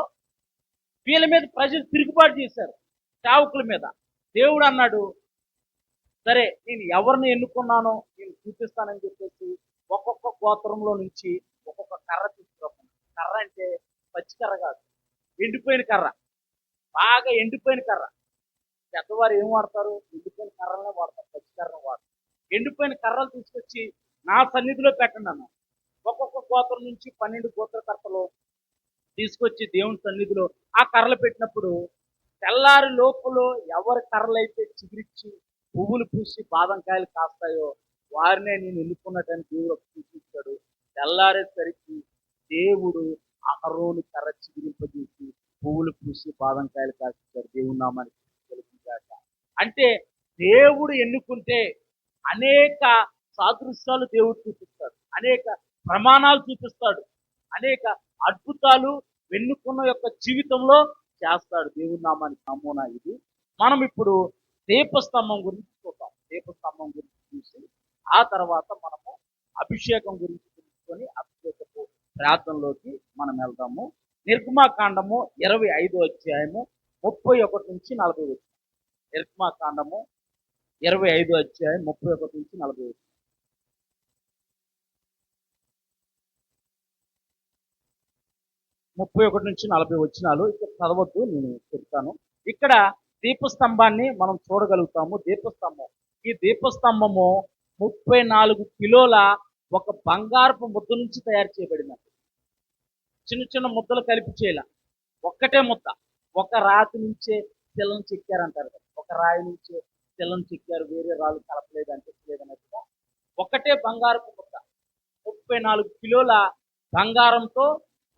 S1: వీళ్ళ మీద ప్రజలు తిరుగుబాటు చేశారు, సేవకుల మీద. దేవుడు అన్నాడు, సరే నేను ఎవరిని ఎన్నుకున్నానో నేను చూపిస్తానని చెప్పేసి ఒక్కొక్క గోత్రంలో నుంచి ఒక్కొక్క కర్ర తీసుకురాను. కర్ర అంటే పచ్చి కర్ర కాదు, ఎండిపోయిన కర్ర, బాగా ఎండిపోయిన కర్ర. పెద్దవారు ఏం వాడతారు? ఎండిపోయిన కర్రలనే వాడతారు, పచ్చి కర్రను వాడతారు. ఎండిపోయిన కర్రలు తీసుకొచ్చి నా సన్నిధిలో పెట్టండి అన్న. ఒక్కొక్క గోత్రం నుంచి 12 గోత్రకర్తలు తీసుకొచ్చి దేవుని సన్నిధిలో ఆ కర్రలు పెట్టినప్పుడు తెల్లారి లోపల ఎవరి కర్రలైతే చిగురించి పువ్వులు పూసి బాదం కాయలు కాస్తాయో వారినే నేను ఎన్నుకున్నట్టు దేవుడు సూచించాడు. తెల్లారేసరికి దేవుడు అహరోను కర్ర చిగురింపజేసి పువ్వులు పూసి బాదం కాయలు కాస్తాడు. దేవుని నామానికి కలిగించాక. అంటే దేవుడు ఎన్నుకుంటే అనేక సాదృశ్యాలు దేవుడు చూపిస్తాడు, అనేక ప్రమాణాలు చూపిస్తాడు, అనేక అద్భుతాలు ఎన్నుకున్న యొక్క జీవితంలో చేస్తాడు. దేవుని నామానికి నమూనా ఇది. మనం ఇప్పుడు దీపస్తంభం గురించి చూద్దాం. దీపస్తంభం గురించి చూసి ఆ తర్వాత మనము అభిషేకం గురించి తెలుసుకొని అభిషేకపు ప్రార్థనలోకి మనం వెళ్దాము. నిర్గమాకాండము 25వ అధ్యాయము 31 నుంచి 40 వరకు. నిర్గమాకాండము 25 అధ్యాయం 31 నుంచి 40. 31 నుంచి 40 వచనాలు ఇక్కడ చదవద్దు, నేను చెప్తాను. ఇక్కడ దీపస్తంభాన్ని మనం చూడగలుగుతాము. దీపస్తంభం, ఈ దీపస్తంభము 34 కిలోల ఒక బంగారపు ముద్ద నుంచి తయారు చేయబడిందండి. చిన్న చిన్న ముద్దలు కలిపి చేయాల, ఒక్కటే ముద్ద. ఒక రాతి నుంచే శిలను చెక్కారంటారు కదా, ఒక రాయి నుంచే శిలను చెక్కారు, వేరే రాళ్ళు కలపలేదు అంటించలేదు అన్నట్టుగా ఒకటే బంగారపు ముద్ద 34 కిలోల బంగారంతో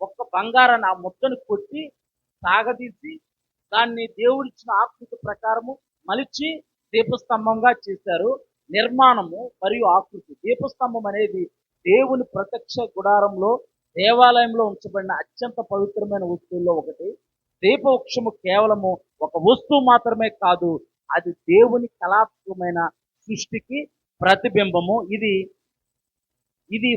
S1: ఒక్క బంగారాన్ని ఆ ముద్దను కొట్టి సాగదీసి దాన్ని దేవుడిచ్చిన ఆకృతి ప్రకారము మలిచి దీపస్తంభంగా చేశారు. నిర్మాణము మరియు ఆకృతి. దీపస్తంభం అనేది దేవుని ప్రత్యక్ష గుడారంలో దేవాలయంలో ఉంచబడిన అత్యంత పవిత్రమైన వస్తువుల్లో ఒకటి. దీపవృక్షము కేవలము ఒక వస్తువు మాత్రమే కాదు, అది దేవుని కళాత్మకమైన సృష్టికి ప్రతిబింబము. ఇది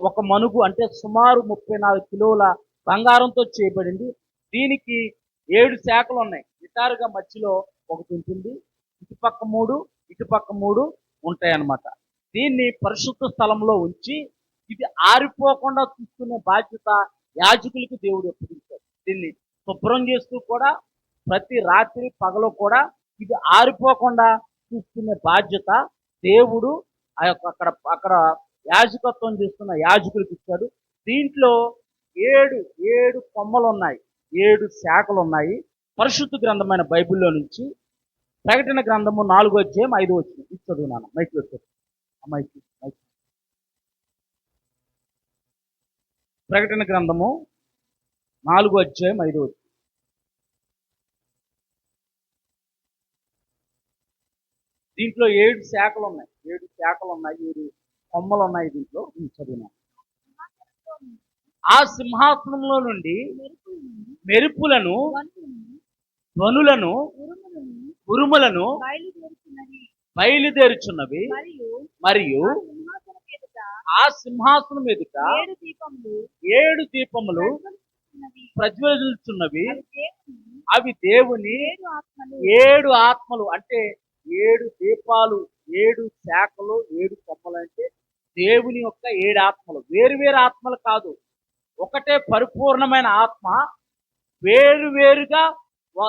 S1: ఒక మనుగు అంటే సుమారు 34 కిలోల బంగారంతో చేయబడింది. దీనికి 7 శాఖలు ఉన్నాయి. నిటారుగా మధ్యలో ఒకటి ఉంటుంది, ఇటుపక్క 3 ఇటుపక్క 3 ఉంటాయి అన్నమాట. దీన్ని పరిశుద్ధ స్థలంలో ఉంచి ఇది ఆరిపోకుండా చూసుకునే బాధ్యత యాజకులకి దేవుడు అప్పగించాడు. దీన్ని శుభ్రం చేస్తూ కూడా ప్రతి రాత్రి పగలు కూడా ఇది ఆరిపోకుండా చూసుకునే బాధ్యత దేవుడు ఆ యొక్క అక్కడ యాజకత్వం చేస్తున్న యాజకులకు ఇచ్చాడు. దీంట్లో 7 కొమ్మలు ఉన్నాయి, 7 శాఖలు ఉన్నాయి. పరిశుద్ధ గ్రంథమైన బైబిల్లో నుంచి ప్రకటన గ్రంథము 4వ అధ్యాయం 5వ వచనం ఇది చదువునాను. మైక్లో మైక్ ప్రకటన గ్రంథము 4వ అధ్యాయం 5వ వచనం. దీంట్లో 7 శాఖలు ఉన్నాయి, 7 శాఖలు ఉన్నాయి, 7 కొమ్మలు ఉన్నాయి. దీంట్లో చదివినాను. ఆ సింహాసనంలో నుండి మెరుపులను, ధ్వనులను, ఉరుములను బయలుదేరుచున్నవి మరియు ఆ సింహాసనం ఎదుట 7 దీపములు ప్రజ్వలిస్తున్నవి. అవి దేవుని 7 ఆత్మలు. అంటే 7 దీపాలు, 7 శాఖలు, 7 కొమ్మలు అంటే దేవుని యొక్క 7 ఆత్మలు. వేరు ఆత్మలు కాదు, ఒకటే పరిపూర్ణమైన ఆత్మ. వేరుగా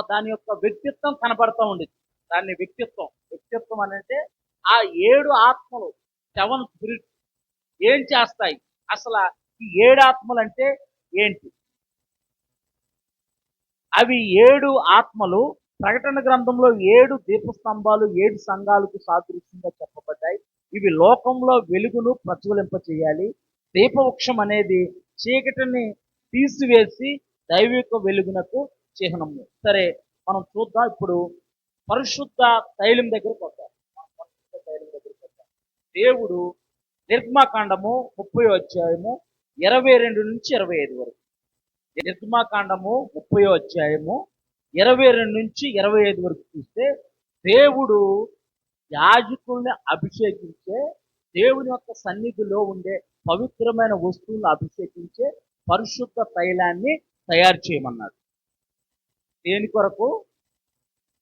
S1: దాని యొక్క వ్యక్తిత్వం కనబడతా ఉండేది. దాన్ని వ్యక్తిత్వం అని అంటే ఆ 7 ఆత్మలు 7 స్పిరిట్ ఏం చేస్తాయి, అసలు ఈ 7 ఆత్మలు అంటే ఏంటి? అవి 7 ఆత్మలు ప్రకటన గ్రంథంలో 7 దీపస్తంభాలు 7 సంఘాలకు సాదృశ్యంగా చెప్పబడ్డాయి. ఇవి లోకంలో వెలుగును ప్రజ్వలింప చేయాలి. దీపవృక్షం అనేది చీకటిని తీసివేసి దైవిక వెలుగునకు చిహ్నము. సరే, మనం చూద్దాం. ఇప్పుడు పరిశుద్ధ తైలం దగ్గరకు వద్దాం. దేవుడు నిర్గమకాండము 30వ అధ్యాయము 22 నుంచి 25 వరకు. నిర్గమకాండము 30వ అధ్యాయము 22 నుంచి 25 వరకు చూస్తే దేవుడు యాజకుల్ని అభిషేకించే, దేవుని యొక్క సన్నిధిలో ఉండే పవిత్రమైన వస్తువులను అభిషేకించే పరిశుద్ధ తైలాన్ని తయారు చేయమన్నాడు. దేని కొరకు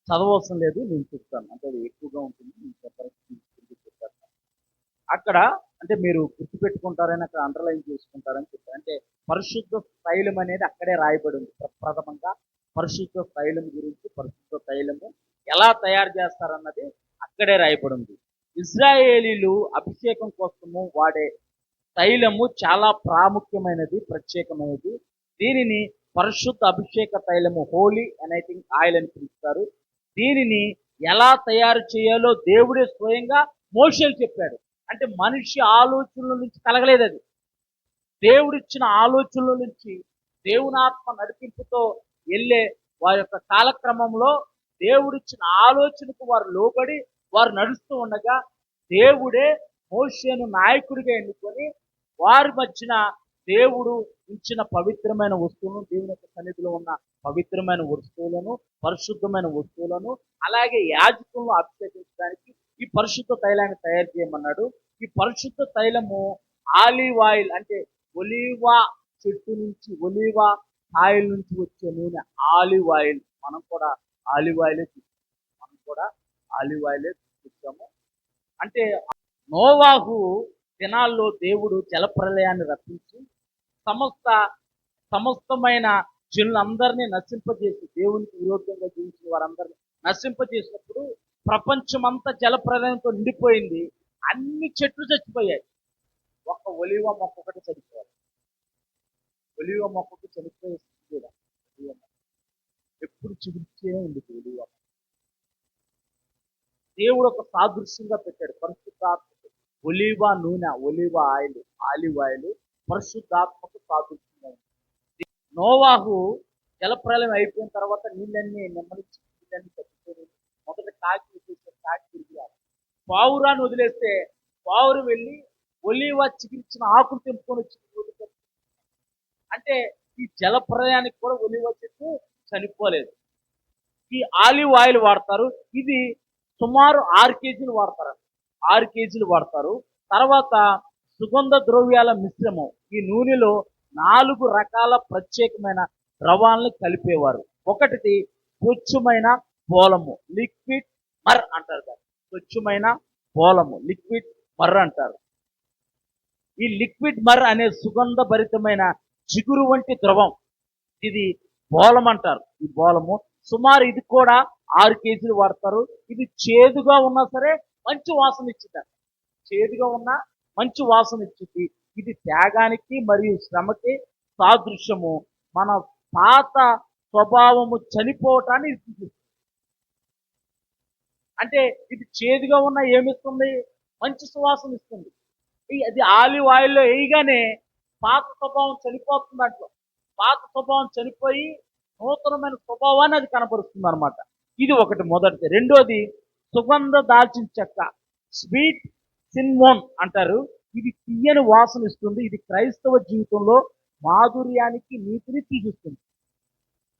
S1: చదవవసరం లేదు, నేను చెప్తాను. అంటే అది ఎక్కువగా ఉంటుంది, నేను చెప్పాను. అక్కడ అంటే మీరు గుర్తుపెట్టుకుంటారని, అక్కడ అండర్లైన్ చేసుకుంటారని చెప్పారు. అంటే పరిశుద్ధ తైలం అనేది అక్కడే రాయబడి ఉంది. ప్రథమంగా పరిశుద్ధ తైలం గురించి, పరిశుద్ధ తైలము ఎలా తయారు చేస్తారన్నది అక్కడే రాయబడి ఉంది. ఇజ్రాయేలీలు అభిషేకం కోసము వాడే తైలము చాలా ప్రాముఖ్యమైనది, ప్రత్యేకమైనది. దీనిని పరిశుద్ధ అభిషేక తైలము, హోలీ అనైటింగ్ ఆయిల్ అని పిలుస్తారు. దీనిని ఎలా తయారు చేయాలో దేవుడే స్వయంగా మోషేకు చెప్పాడు. అంటే మనిషి ఆలోచనల నుంచి కలగలేదు, అది దేవుడిచ్చిన ఆలోచనల నుంచి, దేవుని ఆత్మ నడిపింపుతో వెళ్ళే వారి యొక్క కాలక్రమంలో దేవుడిచ్చిన ఆలోచనకు వారు లోబడి వారు నడుస్తూ ఉండగా దేవుడే మోషేను నాయకుడిగా ఎన్నుకొని వారి మధ్యన దేవుడు ఇచ్చిన పవిత్రమైన వస్తువులను, దేవుని యొక్క సన్నిధిలో ఉన్న పవిత్రమైన వస్తువులను, పరిశుద్ధమైన వస్తువులను, అలాగే యాజకులను అభిషేకించడానికి ఈ పరిశుద్ధ తైలాన్ని తయారు చేయమన్నాడు. ఈ పరిశుద్ధ తైలము ఆలివ్ ఆయిల్, అంటే ఒలీవా చెట్టు నుంచి, ఒలీవా ఆయిల్ నుంచి వచ్చే నూనె ఆలివ్ ఆయిల్. మనం కూడా ఆలివ్ ఆయిలే తీసుకుంటాం. చూపించాము. అంటే నోవాహు దినాల్లో దేవుడు జలప్రలయాన్ని రప్పించి సమస్త సమస్తమైన జనులందరినీ నశింపజేసి, దేవునికి విరోధంగా జీవించిన వారందరినీ నశింపజేసినప్పుడు ప్రపంచమంతా జలప్రలయంతో నిండిపోయింది. అన్ని చెట్లు చచ్చిపోయాయి. ఒక్క ఒలివ మొక్క ఒకటి చనిపోయాలి. ఒలివ మొక్కకు చనిపోయే స్థితి కూడా. ఒలివ మొక్క ఎప్పుడు చిగురిచే ఉంది ఒలివ మొక్క. దేవుడు ఒక సాదృశ్యంగా పెట్టాడు పరిశుద్ధాత్మకు. ఒలివ నూనె, ఒలివ ఆయిల్, ఆలివ్ ఆయిల్ పరిశుద్ధాత్మకు సాదృశ్యంగా ఉంది. నోవాహు జలప్రలయం అయిపోయిన తర్వాత నీళ్ళన్నీ నెమ్మదించి నీళ్ళన్నీ తగ్గిపోయి మొదట కాకి వదిలేస్తే కాకి తిరిగి రాదు. పావురాన్ని వదిలేస్తే పావురు వెళ్ళి ఒలివ చిగిరించిన ఆకులు తెంపుకొని వచ్చి వదిలేస్తారు. అంటే ఈ జలప్రలయానికి కూడా ఒలివ చెట్టు చనిపోలేదు. ఈ ఆలివ్ ఆయిల్ వాడతారు. ఇది సుమారు 6 కేజీలు వాడతారు. 6 కేజీలు వాడతారు. తర్వాత సుగంధ ద్రవ్యాల మిశ్రమం. ఈ నూనెలో 4 రకాల ప్రత్యేకమైన ద్రవాలను కలిపేవారు. ఒకటిది స్వచ్ఛమైన పోలము, లిక్విడ్ మర్ అంటారు దాన్ని. స్వచ్ఛమైన పోలము, లిక్విడ్ మర్ అంటారు. ఈ లిక్విడ్ మర్ అనే సుగంధ భరితమైన జిగురు వంటి ద్రవం, ఇది బోలం అంటారు. ఈ బోలము సుమారు ఇది కూడా 6 కేజీలు వాడతారు. ఇది చేదుగా ఉన్నా సరే మంచి వాసన ఇచ్చింది. చేదుగా ఉన్నా మంచి వాసన ఇచ్చింది. ఇది త్యాగానికి మరియు శ్రమకి సాదృశ్యము. మన పాత స్వభావము చనిపోవటాన్ని సూచిస్తుంది. అంటే ఇది చేదుగా ఉన్నా ఏమిస్తుంది? మంచి సువాసన ఇస్తుంది. అది ఆలివ్ ఆయిల్లో వేయగానే పాత స్వభావం చనిపోతుంది. దాంట్లో పాత స్వభావం చనిపోయి నూతనమైన స్వభావాన్ని అది కనపరుస్తుంది అనమాట. ఇది ఒకటి మొదటిది. రెండోది సుగంధ దాల్చిన చెక్క, స్వీట్ సిన్నమోన్ అంటారు. ఇది తీయని వాసన ఇస్తుంది. ఇది క్రైస్తవ జీవితంలో మాధుర్యానికి, నీతిని సూచిస్తుంది.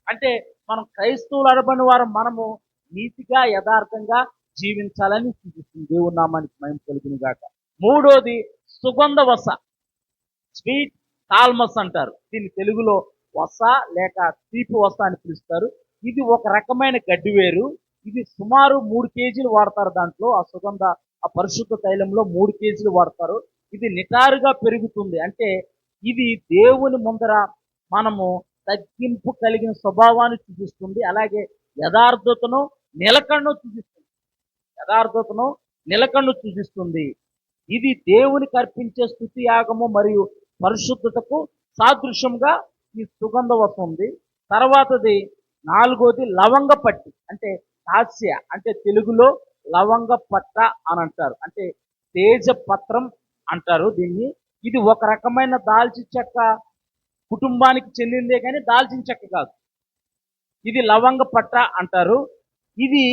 S1: అంటే మనం క్రైస్తవులు అనబడిన వారు మనము నీతిగా యథార్థంగా జీవించాలని సూచిస్తుంది. దేవుని నామానికి మహిమ కలుగును గాక. మూడోది సుగంధ వస, స్వీట్ తాల్మస్ అంటారు. దీన్ని తెలుగులో వస లేక తీపి వస అని పిలుస్తారు. ఇది ఒక రకమైన గడ్డివేరు. ఇది సుమారు 3 కేజీలు వాడతారు. దాంట్లో ఆ సుగంధ, ఆ పరిశుద్ధ తైలంలో 3 కేజీలు వాడతారు. ఇది నిటారుగా పెరుగుతుంది. అంటే ఇది దేవుని ముందర మనము తగ్గింపు కలిగిన స్వభావాన్ని సూచిస్తుంది. అలాగే యథార్థతను, నిలకడను సూచిస్తుంది. యథార్థతను, నిలకడను సూచిస్తుంది. ఇది దేవునికి అర్పించే స్తుతి యాగము మరియు పరిశుద్ధతకు సాదృశ్యంగా ఈ సుగంధ వసం ఉంది. తర్వాతది నాలుగోది లవంగ పట్టి, అంటే హాస్య, అంటే తెలుగులో లవంగ పట్ట అని అంటారు. అంటే తేజపత్రం అంటారు దీన్ని. ఇది ఒక రకమైన దాల్చిన చెక్క కుటుంబానికి చెందిందే కానీ దాల్చిన చెక్క కాదు. ఇది లవంగ పట్ట అంటారు. ఇది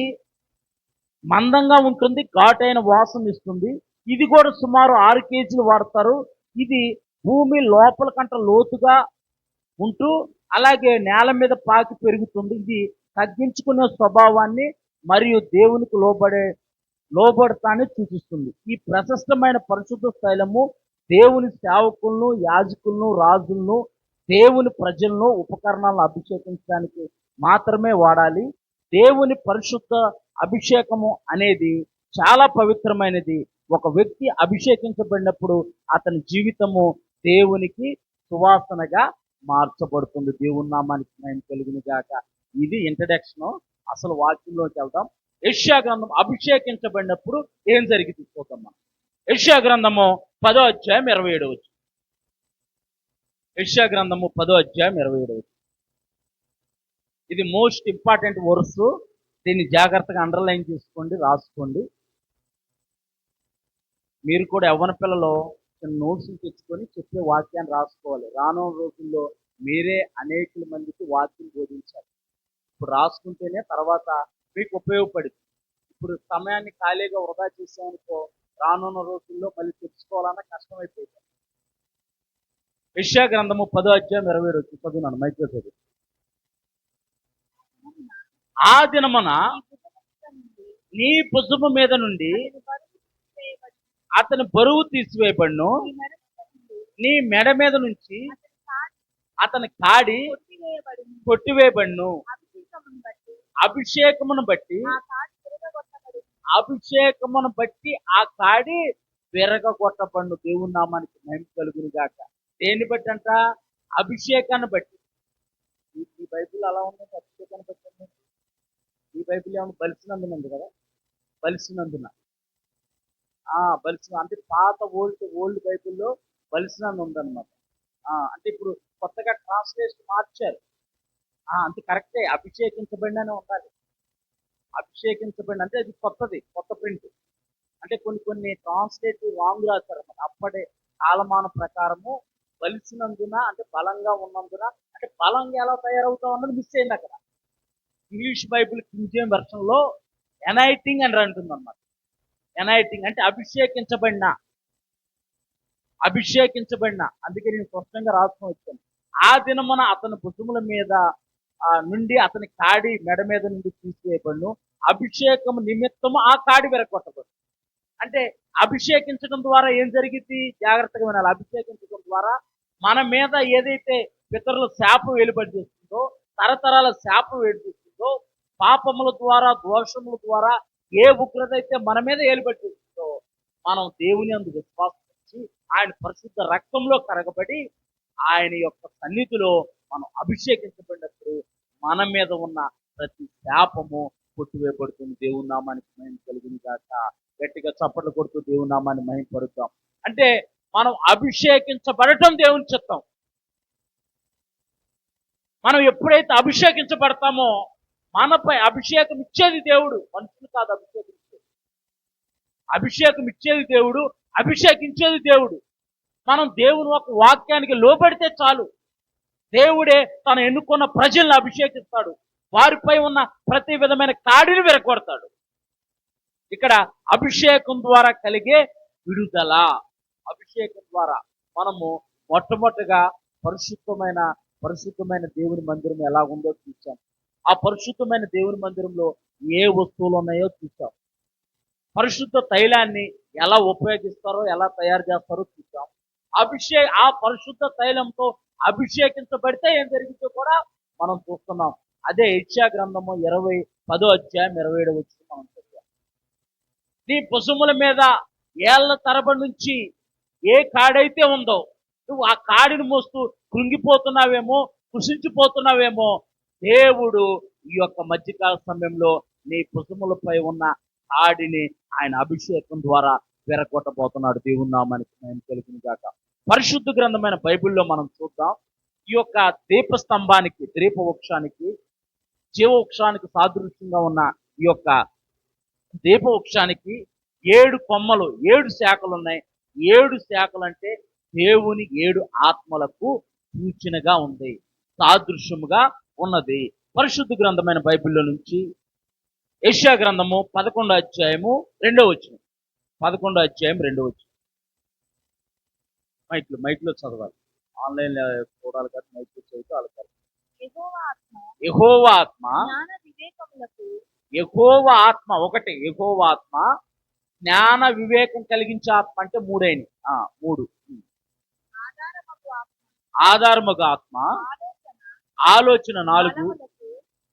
S1: మందంగా ఉంటుంది, ఘాటైన వాసన ఇస్తుంది. ఇది కూడా సుమారు 6 కేజీలు వాడతారు. ఇది భూమి లోపల కంట లోతుగా ఉంటూ అలాగే నేల మీద పాకి పెరుగుతుంది. ఇది తగ్గించుకునే స్వభావాన్ని మరియు దేవునికి లోబడతాన్ని సూచిస్తుంది. ఈ ప్రశస్తమైన పరిశుద్ధ స్థైలము దేవుని సేవకులను, యాజకులను, రాజులను, దేవుని ప్రజలను, ఉపకరణాలను అభిషేకించడానికి మాత్రమే వాడాలి. దేవుని పరిశుద్ధ అభిషేకము అనేది చాలా పవిత్రమైనది. ఒక వ్యక్తి అభిషేకించబడినప్పుడు అతని జీవితము దేవునికి సువాసనగా మార్చబడుతుంది. దేవుని నామానికి మహిమ కలుగును గాక. ఇది ఇంట్రడక్షన్. అసలు వాక్యంలోకి వెళ్దాం. యెషయా గ్రంథం అభిషేకించబడినప్పుడు ఏం జరిగింది చూద్దాం మనం. యెషయా గ్రంథము 10వ అధ్యాయం 27వ వచనం. యెషయా గ్రంథము 10వ అధ్యాయం 27వ వచనం. ఇది మోస్ట్ ఇంపార్టెంట్ వర్స్. దీన్ని జాగ్రత్తగా అండర్లైన్ చేసుకోండి, రాసుకోండి. మీరు కూడా యవ్వన పిల్లలు నోట్స్ తెచ్చుకొని చెప్పే వాక్యాన్ని రాసుకోవాలి. రానున్న రోజుల్లో మీరే అనేక మందికి వాక్యం బోధించాలి. ఇప్పుడు రాసుకుంటేనే తర్వాత మీకు ఉపయోగపడింది. ఇప్పుడు సమయాన్ని ఖాళీగా వృధా చేసామనుకో, రానున్న రోజుల్లో మళ్ళీ తెచ్చుకోవాలన్నా కష్టమైపోయింది. యెషయా గ్రంథము 10వ అధ్యాయం 27వ వచనం చదువున్నాను, మైక్రో చదువు. ఆ దినమున నీ భుజము మీద నుండి అతని బరువు తీసివేయబడును, నీ మెడ మీద నుంచి అతని కాడి కొట్టివేయబడును. అభిషేకమును బట్టి అభిషేకమును బట్టి ఆ కాడి విరగొట్టబడును. దేవుని నామానికి మహిమ కలుగును గాక. దేన్ని బట్టి అంట? అభిషేకాన్ని బట్టి. ఈ బైబిల్ అలా ఉందంటే అభిషేకాన్ని బట్టి ఉంది. ఈ బైబిల్ ఏమన్నా బలిసినందున ఉంది కదా, బలిసినందున బలిసిన అంటే పాత ఓల్డ్ బైబిల్లో బలిసినందు ఉందన్నమాట. అంటే ఇప్పుడు కొత్తగా ట్రాన్స్లేషన్ మార్చారు. అంటే కరెక్టే, అభిషేకించబడిన అని ఉండాలి. అభిషేకించబడిన అంటే అది కొత్తది, కొత్త ప్రింట్. అంటే కొన్ని ట్రాన్స్లేటివ్ రాంగ్ రాశారు అన్నమాట. అప్పటి కాలమాన ప్రకారము బలిసినందున అంటే బలంగా ఉన్నందున, అంటే బలంగా ఎలా తయారవుతాం అన్నది మిస్ అయింది అక్కడ. English Bible king James version లో ఎనైటింగ్ అని అంటుంది అన్నమాట. ఎనైటింగ్ అంటే అభిషేకించబడిన, అందుకే నేను స్పష్టంగా రాసుకొని వచ్చాను. ఆ దినమున అతని భుజముల మీద నుండి అతని కాడి మెడ మీద నుండి తీసివేయబడును. అభిషేకము నిమిత్తము ఆ కాడి విరగొట్టబడు. అంటే అభిషేకించడం ద్వారా ఏం జరిగింది? జాగ్రత్తగా వినాలి. అభిషేకించడం ద్వారా మన మీద ఏదైతే పితరుల శాపం వెలుబడి చేస్తుందో, తరతరాల శాపం వెలుబడిస్తుందో, పాపముల ద్వారా, దోషముల ద్వారా ఏ ఉగ్రత అయితే మన మీద ఏలుబడి చేస్తుందో, మనం దేవుని అందు విశ్వాసం వచ్చి ఆయన పరిశుద్ధ రక్తంలో కరగబడి ఆయన యొక్క సన్నిధిలో మనం అభిషేకించబడినప్పుడు మన మీద ఉన్న ప్రతి శాపము కొట్టివేయబడుతుంది. దేవుని నామానికి మహిమ కలుగును గాక. గట్టిగా చప్పట్లు కొడుతూ దేవుని నామాన్ని మహిమపరుద్దాం. అంటే మనం అభిషేకించబడటం దేవుని చిత్తం. మనం ఎప్పుడైతే అభిషేకించబడతామో మనపై అభిషేకం ఇచ్చేది దేవుడు, మనుషులు కాదు. అభిషేకం ఇచ్చేది దేవుడు, అభిషేకించేది దేవుడు. మనం దేవుని ఒక వాక్యానికి లోబడితే చాలు, దేవుడే తను ఎన్నుకున్న ప్రజలను అభిషేకిస్తాడు. వారిపై ఉన్న ప్రతి విధమైన కాడిని విరగొడతాడు. ఇక్కడ అభిషేకం ద్వారా కలిగే విడుదల. అభిషేకం ద్వారా మనము మొట్టమొదటిగా పరిశుద్ధమైన దేవుని మందిరం ఎలా ఉందో చూసాం. ఆ పరిశుద్ధమైన దేవుని మందిరంలో ఏ వస్తువులు ఉన్నాయో చూసాం. పరిశుద్ధ తైలాన్ని ఎలా ఉపయోగిస్తారో, ఎలా తయారు చేస్తారో చూసాం. ఆ పరిశుద్ధ తైలంతో అభిషేకించబడితే ఏం జరిగిందో కూడా మనం చూస్తున్నాం. అదే యెషయా గ్రంథము 10వ అధ్యాయం 27వ వచనం మనం చదివాం. నీ భుజముల మీద ఏళ్ల తరబడి నుంచి ఏ కాడైతే ఉందో, నువ్వు ఆ కాడిని మోస్తూ కృంగిపోతున్నావేమో, కృషించిపోతున్నావేమో, దేవుడు ఈ యొక్క మధ్యకాల సమయంలో నీ భుజములపై ఉన్న కాడిని ఆయన అభిషేకం ద్వారా విరగొట్టబోతున్నాడు. దేవుని నామానికి మహిమ కలుగును గాక. పరిశుద్ధ గ్రంథమైన బైబిల్లో మనం చూద్దాం. ఈ యొక్క దీపవృక్షానికి, జీవవృక్షానికి సాదృశ్యంగా ఉన్న ఈ యొక్క దీపవృక్షానికి 7 కొమ్మలు, 7 శాఖలు ఉన్నాయి. 7 శాఖలు అంటే దేవుని 7 ఆత్మలకు సూచనగా ఉంది, సాదృశ్యముగా ఉన్నది. పరిశుద్ధ గ్రంథమైన బైబిల్లో నుంచి యెషయా గ్రంథము 11వ అధ్యాయము 2వ వచనం. 11వ అధ్యాయం 2వ వచనం. మైక్లో చదవాలి. ఆన్లైన్ చూడాలి కాబట్టి మైక్లో చదివితే వాళ్ళకి. యెహోవా ఆత్మ ఒకటి. యెహోవా ఆత్మ జ్ఞాన వివేకం కలిగించే ఆత్మ అంటే 3. ఆధారముగా ఆత్మ, ఆలోచన 4,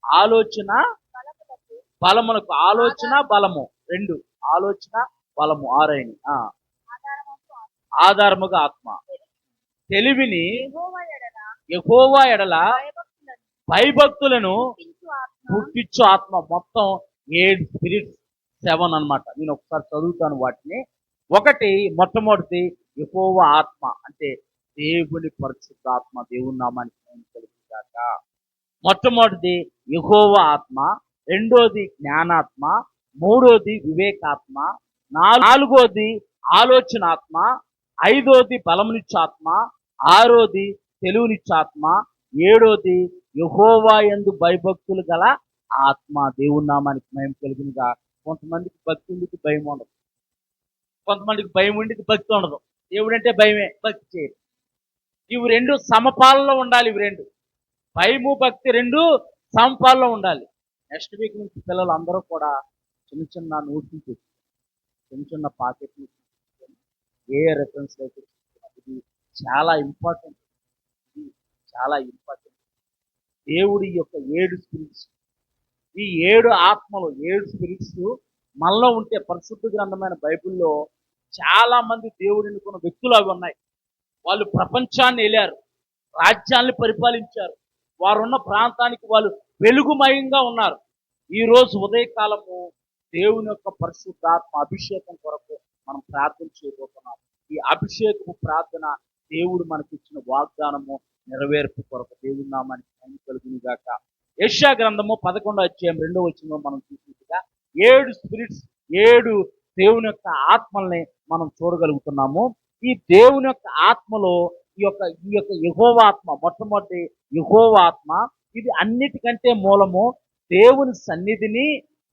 S1: ఆలోచన బలమునకు, ఆలోచన బలము 2, ఆలోచన బలము 6. ఆధారముగా ఆత్మ, తెలివిని, యెహోవా ఎడల భయభక్తులను పుట్టించు ఆత్మ. మొత్తం 7 స్పిరిట్స్, 7 అన్నమాట. నేను ఒకసారి చదువుతాను వాటిని. ఒకటి, మొట్టమొదటి యెహోవా ఆత్మ అంటే దేవుని పరిశుద్ధాత్మ. దేవుని నామానికి మహిమ కలుగును గాక. మొట్టమొదటిది యెహోవా ఆత్మ, రెండోది జ్ఞానాత్మ, మూడోది వివేకాత్మ, నాలుగోది ఆలోచనాత్మ, ఐదోది బలమునిచ్చాత్మ, ఆరోది తెలివినిచ్చాత్మ, ఏడోది యెహోవా యందు భయభక్తులు గల ఆత్మ. దేవుని నామానికి మహిమ కలుగునుగా. కొంతమందికి భక్తి ఉండికి భయం ఉండదు, కొంతమందికి భయం ఉండికి భక్తి ఉండదు. దేవుడంటే భయమే, భక్తి చేయరు. ఇవి 2 సమపాలలో ఉండాలి. ఇవి 2, భయము భక్తి 2 సమపాలలో ఉండాలి. నెక్స్ట్ వీక్ నుంచి పిల్లలు అందరూ కూడా చిన్న నోట్స్ తెచ్చుకోండి, చిన్న పాకెట్ ఏ రెఫరెన్స్ అయితే ఇది చాలా ఇంపార్టెంట్. ఇది చాలా ఇంపార్టెంట్. దేవుడి యొక్క 7 స్పిరిట్స్, ఈ 7 ఆత్మలు, 7 స్పిరిట్స్ మనలో ఉంటే పరిశుద్ధ గ్రంథమైన బైబిల్లో చాలా మంది దేవుడు ఎన్నుకున్న వ్యక్తులు అవి ఉన్నాయి. వాళ్ళు ప్రపంచాన్ని వెళ్ళారు, రాజ్యాన్ని పరిపాలించారు, వారున్న ప్రాంతానికి వాళ్ళు వెలుగుమయంగా ఉన్నారు. ఈ రోజు ఉదయకాలము దేవుని యొక్క పరిశుద్ధాత్మ అభిషేకం కొరకు మనం ప్రార్థన చేయబోతున్నాం. ఈ అభిషేకము ప్రార్థన దేవుడు మనకిచ్చిన వాగ్దానము నెరవేర్పు కొరకు దేవుని నామానికి మహిమ కలుగును గాక. యెషయా గ్రంథము 11వ అధ్యాయం 2వ వచనంలో మనం చూసినట్టుగా 7 స్పిరిట్స్, 7 దేవుని యొక్క ఆత్మల్ని మనం చూడగలుగుతున్నాము. ఈ దేవుని యొక్క ఆత్మలో ఈ యొక్క యెహోవా ఆత్మ, మొట్టమొదటి యెహోవా ఆత్మ, ఇది అన్నిటికంటే మూలము. దేవుని సన్నిధిని,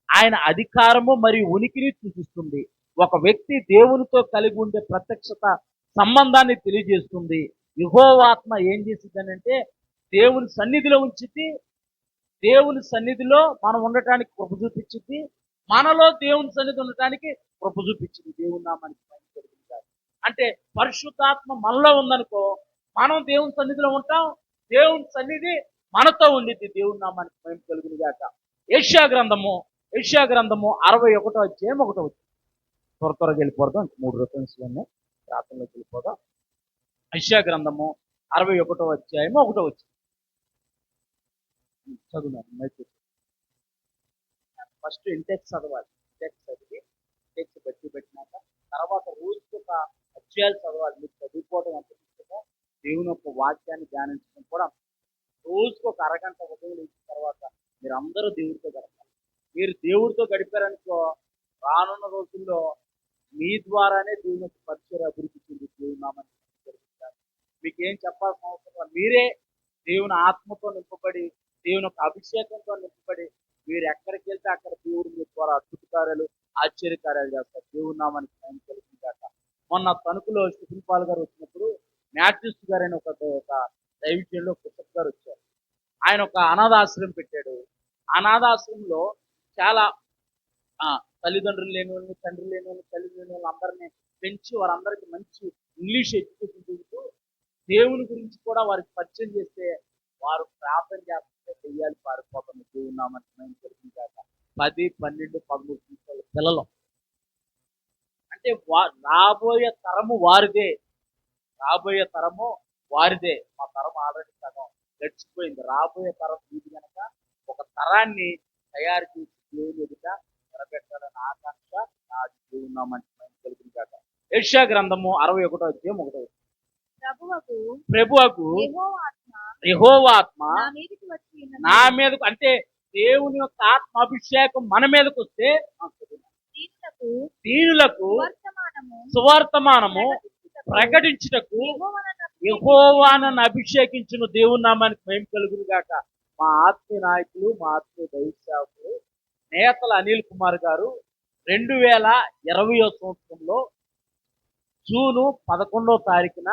S1: ఆయన అధికారము మరియు ఉనికిని సూచిస్తుంది. ఒక వ్యక్తి దేవునితో కలిగి ఉండే ప్రత్యక్షత సంబంధాన్ని తెలియజేస్తుంది. యెహోవా ఆత్మ ఏం చేసిందనంటే దేవుని సన్నిధిలో ఉంచితే, దేవుని సన్నిధిలో మనం ఉండటానికి కృప చూపించింది, మనలో దేవుని సన్నిధి ఉండటానికి కృప చూపించింది. దేవుని నామానికి మహిమ కలుగును గాక. అంటే పరిశుద్ధాత్మ మనలో ఉందనుకో, మనం దేవుని సన్నిధిలో ఉంటాం, దేవుని సన్నిధి మనతో ఉండిద్ది. దేవుని నామానికి మహిమ కలుగును గాక. యెషయా గ్రంథము 61వ అధ్యాయం 1వ వచనం. త్వరగా వెళ్ళిపోదాం, 3 రెఫరెన్స్లు ఉన్నాయి, ప్రార్థనలోకి వెళ్ళిపోదాం. యెషయా గ్రంథము 61వ అధ్యాయం 1వ వచనం చదువున్నాను. ఫస్ట్ ఇంటెక్స్ చదవాలి. ఇంటెక్స్ చదివి ఇంటెక్స్ పెట్టినాక తర్వాత రోజుకి ఒక అధ్యాయాలు చదవాలి. మీరు చదువుకోవడం ఎంత ఇష్టమో దేవుని యొక్క వాక్యాన్ని ధ్యానించడం కూడా రోజుకు ఒక అరగంట ఉదయం ఇచ్చిన తర్వాత మీరు అందరూ దేవుడితో గడపాలి. మీరు దేవుడితో గడిపారనుకో, రానున్న రోజుల్లో మీ ద్వారానే దేవుని యొక్క పరిచయం అభివృద్ధి చెంది దేవుని నామాన్ని జరుగుతారు. మీకు ఏం చెప్పాల్సిన అవసరం, మీరే దేవుని ఆత్మతో నింపబడి, దేవుని యొక్క అభిషేకంతో నింపబడి, మీరు ఎక్కడికి వెళ్తే అక్కడ దేవుడు మీ ద్వారా అద్భుత కార్యాలు, ఆశ్చర్యకార్యాలు చేస్తారు. దేవుని నామానికి మహిమ కలుగును గాక. మొన్న తణుకులో స్టీఫెన్ పాల్ గారు వచ్చినప్పుడు మ్యాథ్యూస్ గారు అని ఒక దైవజనులు పుస్తక్ గారు వచ్చారు. ఆయన ఒక అనాథాశ్రమం పెట్టాడు. అనాథాశ్రమంలో చాలా తల్లిదండ్రులు లేని వాళ్ళని, తండ్రి లేని వాళ్ళని, తల్లి లేని వాళ్ళని అందరినీ పెంచి వారందరికీ మంచి ఇంగ్లీష్ ఎడ్యుకేషన్ చూపుతూ దేవుని గురించి కూడా వారికి పరిచయం చేస్తే వారు ప్రార్థన చేస్తుంటే దెయ్యాలు పారిపోతుంది. దేవుని నామానికి మహిమ కలుగును గాక. 10, 12, 13 సంవత్సరాల పిల్లలు అంటే రాబోయే తరము వారిదే. రాబోయే తరము వారిదే. మా తరం ఆల్రెడీ సగం గడిచిపోయింది. రాబోయే తరం ఇది కనుక ఒక తరాన్ని తయారు చేసి దేవుని ఎదుట నిలబెట్టాలని ఆకాంక్ష నాది. దేవుని నామానికి మహిమ కలుగును గాక. యెషయా గ్రంథము 61వ అధ్యాయం 1వ వచనం. ప్రభువకు యెహోవా ఆత్మ నా మీదకు, అంటే దేవుని యొక్క ఆత్మ అభిషేకం మన మీదకు వస్తే దీనులకు సువర్తమానము ప్రకటించుటకు యెహోవాను అభిషేకించును. దేవుని నామానికి మహిమ కలుగును గాక. మా ఆత్మీయ నాయకులు, మా ఆత్మీయ దైవ సేవకులు నేతల అనిల్ కుమార్ గారు 2020వ సంవత్సరంలో జూన్ 11వ తారీఖున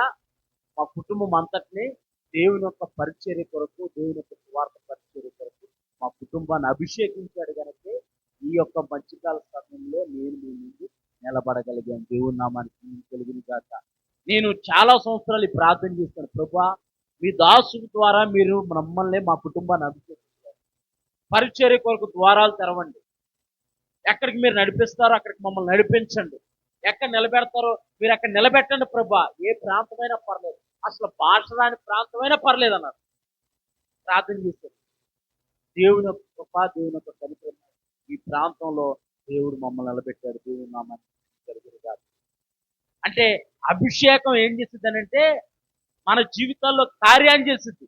S1: మా కుటుంబం అంతటిని దేవుని యొక్క పరిచర్య కొరకు, దేవుని యొక్క సువార్త పరిచర్య కొరకు మా కుటుంబాన్ని అభిషేకించాడు కనుక ఈ యొక్క మధ్యకాల సమయంలో నేను మీ ముందు నిలబడగలిగాను. దేవుని నామానికి కలుగును గాక. నేను చాలా సంవత్సరాలు ఈ ప్రార్థన చేస్తాను, ప్రభువా మీ దాసు ద్వారా మీరు మమ్మల్ని, మా కుటుంబాన్ని అభిషేకించారు. పరిచర్య కొరకు ద్వారాలు తెరవండి. ఎక్కడికి మీరు నడిపిస్తారో అక్కడికి మమ్మల్ని నడిపించండి. ఎక్కడ నిలబెడతారో మీరు అక్కడ నిలబెట్టండి ప్రభా. ఏ ప్రాంతమైనా పర్లేదు, అసలు భాష రాని ప్రాంతమైనా పర్లేదు అన్నారు. ప్రార్థన చేశారు. దేవుని యొక్క కృప, దేవుని యొక్క కనికరం ఈ ప్రాంతంలో దేవుడు మమ్మల్ని నిలబెట్టాడు. దేవుని నామానికి కలుగును గాక. అంటే అభిషేకం ఏం చేస్తుంది అంటే మన జీవితాల్లో కార్యాన్ని చేస్తుంది.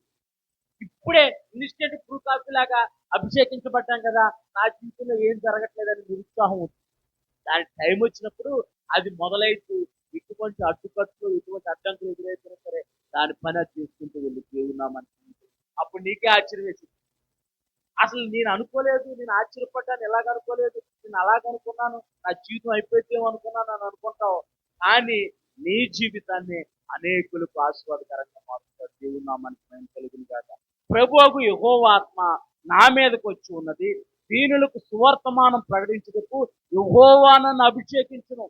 S1: ఇప్పుడే ఇన్స్టెంట్ బ్రూ కాఫీ లాగా అభిషేకించబడ్డాం కదా, నా జీవితంలో ఏం జరగట్లేదని నిరుత్సాహం ఉంటుంది. దాని టైం వచ్చినప్పుడు అది మొదలైతే ఇటువంటి అడ్డుకట్లు, ఇటువంటి అడ్డంకులు ఎదురైతున్నా సరే దాని పని అది చేసుకుంటూ వెళ్ళి దేవుని నామానికి అప్పుడు నీకే ఆశ్చర్యం వేసింది. అసలు నేను అనుకోలేదు, నేను ఆశ్చర్యపడ్డాను, ఎలాగనుకోలేదు, నేను అలాగనుకున్నాను, నా జీవితం అయిపోతేమో అనుకున్నాను అని అనుకుంటావు. కానీ నీ జీవితాన్ని అనేకులకు ఆశీర్వాదకరంగా మారుతాడు. దేవుని నామానికి మహిమ కలుగును గాక. ప్రభువుకు యెహోవా ఆత్మ నా మీదకు వచ్చి ఉన్నది, దీనులకు సువర్తమానం ప్రకటించుటకు యెహోవాను అభిషేకించును.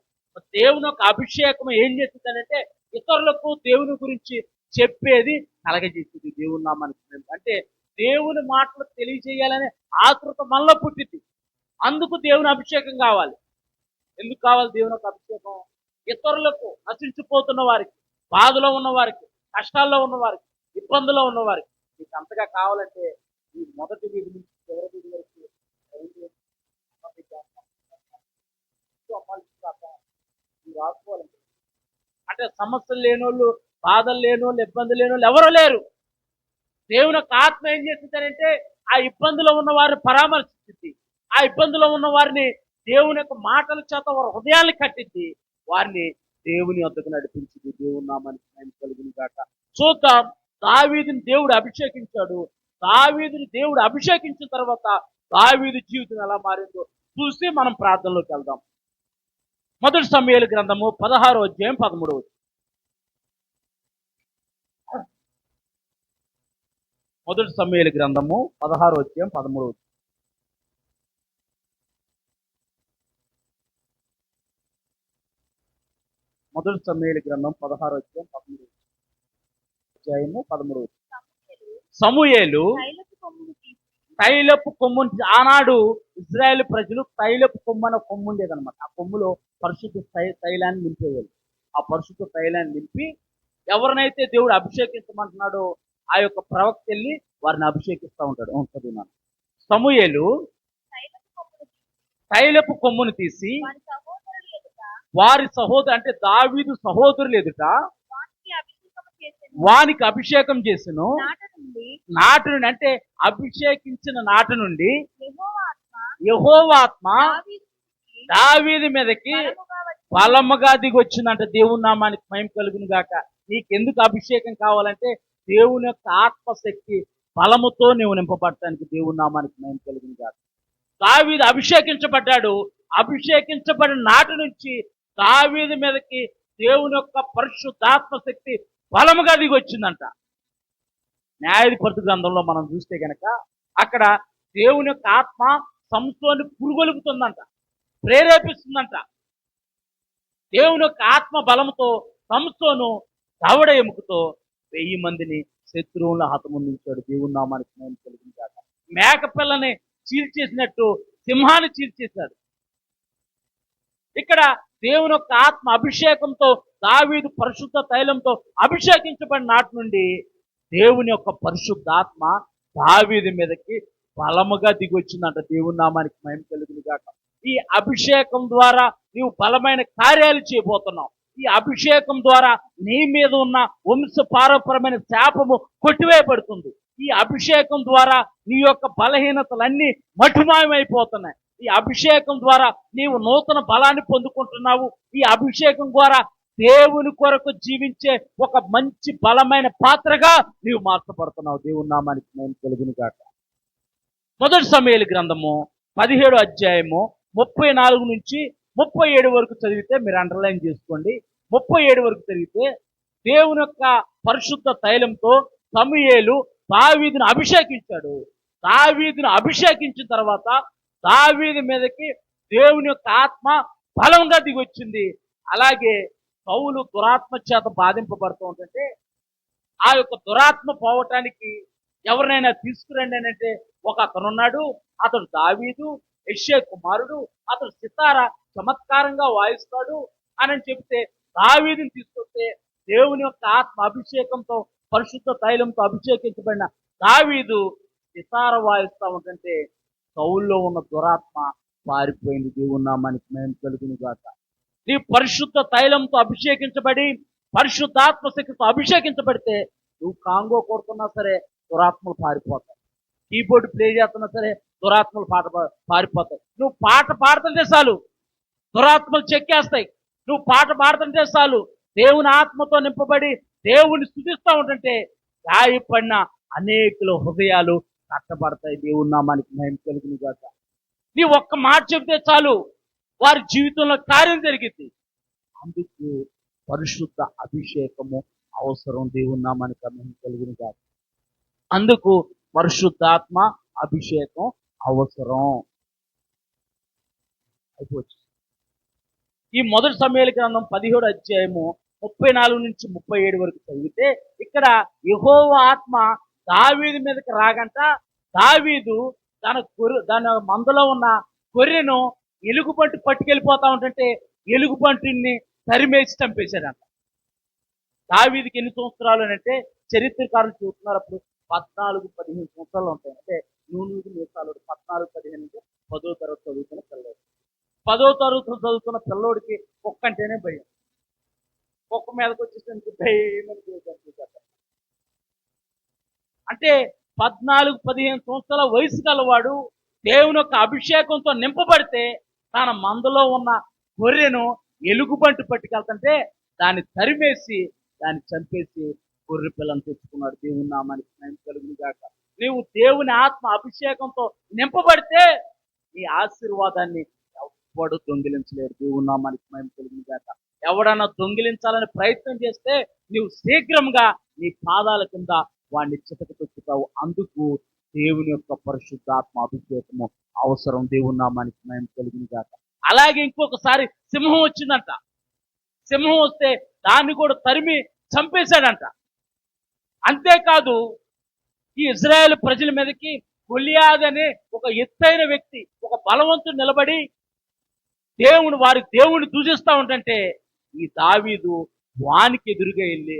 S1: దేవుని యొక్క అభిషేకం ఏం చేస్తుందనంటే ఇతరులకు దేవుని గురించి చెప్పేది కలగజేస్తుంది. దేవుని నామానికి అంటే దేవుని మాటలు తెలియజేయాలనే ఆతృత మనలో పుట్టింది. అందుకు దేవుని అభిషేకం కావాలి. ఎందుకు కావాలి దేవుని యొక్క అభిషేకం? ఇతరులకు, నశించిపోతున్న వారికి, బాధలో ఉన్న వారికి, కష్టాల్లో ఉన్న వారికి, ఇబ్బందుల్లో ఉన్న వారికి మీకు అంతగా కావాలంటే ఈ మొదటి వీధి నుంచి చివరి వీధి వరకు మీరు రాసుకోవాలంటే, అంటే సమస్యలు లేని వాళ్ళు, బాధలు లేని వాళ్ళు, ఇబ్బందులు లేని వాళ్ళు ఎవరూ లేరు. దేవుని యొక్క ఆత్మ ఏం చేస్తుందంటే ఆ ఇబ్బందులో ఉన్న వారిని పరామర్శించింది. ఆ ఇబ్బందులో ఉన్న వారిని దేవుని యొక్క మాటల చేత వారి హృదయాన్ని కట్టింది, వారిని దేవుని వద్దకు నడిపించింది. దేవుని నామానికి మహిమ కలుగును గాక. చూద్దాం, దావీదుని దేవుడు అభిషేకించాడు. దావీదుని దేవుడు అభిషేకించిన తర్వాత దావీదు జీవితం ఎలా మారిందో చూసి మనం ప్రార్థనలోకి వెళ్దాం. మొదటి సమూయేలు గ్రంథము 16వ అధ్యాయం 13వ వచనం. మొదటి సమూయేలు గ్రంథము 16వ అధ్యాయం 13వ వచనం. మొదటి సమూయేలు గ్రంథం 16వ అధ్యాయం 13వ అధ్యాయము 13వ వచనం. సమూయేలు తైలపు కొమ్మును, ఆనాడు ఇజ్రాయేల్ ప్రజలు తైలపు కొమ్ము అనే కొమ్ము ఉండేదన్నమాట. ఆ కొమ్ములో పరిశుద్ధ తైలాన్ని నింపేవాళ్ళు. ఆ పరిశుద్ధ తైలాన్ని నింపి ఎవరినైతే దేవుడు అభిషేకించమంటున్నాడో ఆ యొక్క ప్రవక్త వెళ్ళి వారిని అభిషేకిస్తూ ఉంటాడు. చదువున్నాను. సమూయేలు తైలపు కొమ్మును తీసి వారి సహోదరు, అంటే దావీదు సహోదరులు ఎదుట వానికి అభిషేకం చేసెను. నాటి నుండి, అంటే అభిషేకించిన నాటి నుండి యెహోవా ఆత్మ దావీదు మీదకి బలముగా దిగి వచ్చిందంట. దేవుని నామానికి మహిమ కలుగును గాక. నీకెందుకు అభిషేకం కావాలంటే దేవుని యొక్క ఆత్మశక్తి బలముతో నీవు నింపబడటానికి. దేవుని నామానికి మహిమ కలుగును గాక. దావీదు అభిషేకించబడ్డాడు. అభిషేకించబడిన నాటి నుంచి దావీదు మీదకి దేవుని యొక్క పరిశుద్ధాత్మ శక్తి బలముగా దిగి వచ్చిందంట. న్యాయాధిపతి గ్రంథంలో మనం చూస్తే గనక అక్కడ దేవుని యొక్క ఆత్మ సంసోన్ని పురుగొలుపుతుందంట, ప్రేరేపిస్తుందంట. దేవుని యొక్క ఆత్మ బలంతో సంసోను దవడ ఎముకతో 1000 మందిని శత్రువులను హతముందించాడు. దేవుని నామానికి మహిమ కలుగును గాక. మేక పిల్లని చీల్చేసినట్టు సింహాన్ని చీల్చేశాడు. ఇక్కడ దేవుని యొక్క ఆత్మ అభిషేకంతో దావీదు పరిశుద్ధ తైలంతో అభిషేకించబడిన నాటి నుండి దేవుని యొక్క పరిశుద్ధాత్మ దావీదు మీదకి బలముగా దిగి వచ్చిందంట. దేవుని నామానికి మహిమ కలుగును గాక. ఈ అభిషేకం ద్వారా నీవు బలమైన కార్యాలు చేయబోతున్నావు. ఈ అభిషేకం ద్వారా నీ మీద ఉన్న వంశపారపరమైన శాపము కొట్టివేయబడుతుంది. ఈ అభిషేకం ద్వారా నీ యొక్క బలహీనతలన్నీ మఠుమాయమైపోతున్నాయి. ఈ అభిషేకం ద్వారా నీవు నూతన బలాన్ని పొందుకుంటున్నావు. ఈ అభిషేకం ద్వారా దేవుని కొరకు జీవించే ఒక మంచి బలమైన పాత్రగా నీవు మార్చబడుతున్నావు. దేవుని నామానికి మహిమ కలుగును గాక. మొదటి సమూయేలు గ్రంథము 17వ అధ్యాయము 34 నుంచి 37 వరకు చదివితే మీరు అండర్లైన్ చేసుకోండి. 37 వరకు చదివితే దేవుని యొక్క పరిశుద్ధ తైలంతో సమూయేలు దావీదును అభిషేకించాడు. దావీదును అభిషేకించిన తర్వాత దావీదు మీదకి దేవుని యొక్క ఆత్మ బలంగా దిగొచ్చింది. అలాగే సౌలు దురాత్మ చేత బాధింపబడుతూ ఉంటుంటే ఆ యొక్క దురాత్మ పోవటానికి ఎవరినైనా తీసుకురండి అని అంటే ఒక అతను ఉన్నాడు. అతడు దావీదు, యెష్షై కుమారుడు. అతడు సితార చమత్కారంగా వాయిస్తాడు అని చెప్తే దావీదుని తీసుకొస్తే దేవుని యొక్క ఆత్మ అభిషేకంతో పరిశుద్ధ తైలంతో అభిషేకించబడిన దావీదు సితార వాయిస్తా ఉంటుంటే సౌల్లో ఉన్న దురాత్మ పారిపోయింది. దేవుని నామానికి మహిమ కలుగును గాక. నీ పరిశుద్ధ తైలంతో అభిషేకించబడి పరిశుద్ధాత్మ శక్తితో అభిషేకించబడితే నువ్వు కాంగో కొడుతున్నా సరే దురాత్మలు పారిపోతాయి. కీబోర్డ్ ప్లే చేస్తున్నా సరే దురాత్మలు పారిపోతాయి. నువ్వు పాట పాడుతుంటే చాలు దురాత్మలు చెక్కేస్తాయి. నువ్వు పాట పాడుతుంటే చాలు దేవుని ఆత్మతో నింపబడి దేవుని స్తుతిస్తూ ఉంటుంటే గాయపడిన అనేకుల హృదయాలు కట్టబడతాయి. దేవుని నామానికి మహిమ కలుగును గాక. నీ ఒక్క మాట చెబితే చాలు వారి జీవితంలో కార్యం జరిగింది. అందుకు పరిశుద్ధ అభిషేకము అవసరం. దేవుని నామానికి మహిమ కలుగును గాక. అందుకు పరిశుద్ధాత్మ అభిషేకం అవసరం. అయిపోవచ్చు. ఈ మొదటి సమూయేలు గ్రంథం 17వ అధ్యాయము 34 నుంచి 37 వరకు చదివితే ఇక్కడ యెహోవా ఆత్మ దావీదు మీదకి రాగంట. దావీదు తన మందలో ఉన్న గొర్రెను ఎలుగుబంటి పట్టుకెళ్ళిపోతా ఉంటుంటే ఎలుగుబంటిని తరిమేసి చంపేశాడంట. దావీదుకి ఎన్ని సంవత్సరాలు అంటే చరిత్రకారులు చూస్తున్నారు, అప్పుడు 14-15 సంవత్సరాలు ఉంటాయి. అంటే నూనూరు మీసాలు 14-15 అంటే 10వ తరగతి చదువుతున్న పిల్లోడు. 10వ తరగతి చదువుతున్న పిల్లోడికి కుక్క అంటేనే భయం. కుక్క మీదకి వచ్చేసరికి భయమని చూశారు. అంటే 14-15 సంవత్సరాల వయసు గలవాడు దేవుని యొక్క అభిషేకంతో నింపబడితే తన మందలో ఉన్న గొర్రెను ఎలుగుబంటి పట్టుకెళ్తుంటే దాన్ని తరిమేసి దాన్ని చంపేసి గొర్రె పిల్లను తెచ్చుకున్నాడు. దేవుని నామానికి మహిమ కలుగును గాక. నీవు దేవుని ఆత్మ అభిషేకంతో నింపబడితే నీ ఆశీర్వాదాన్ని ఎవడు దొంగిలించలేడు. దేవుని నామానికి మహిమ కలుగును గాక. ఎవడన్నా దొంగిలించాలని ప్రయత్నం చేస్తే నీవు శీఘ్రంగా నీ పాదాల కింద వాడిని చితక తొక్కుతావు. అందుకు దేవుని యొక్క పరిశుద్ధాత్మ అభిషేకము అవసరం. దేవుని నామానికి మహిమ కలుగును గాక. అలాగే ఇంకొకసారి సింహం వచ్చిందంట. సింహం వస్తే దాన్ని కూడా తరిమి చంపేశాడంట. అంతేకాదు ఈ ఇజ్రాయేల్ ప్రజల మీదకి గొలియాదు అనే ఒక ఎత్తైన వ్యక్తి, ఒక బలవంతుడు నిలబడి దేవుని దూషిస్తా ఉంటుంటే ఈ దావీదు వానికి ఎదురుగా వెళ్ళి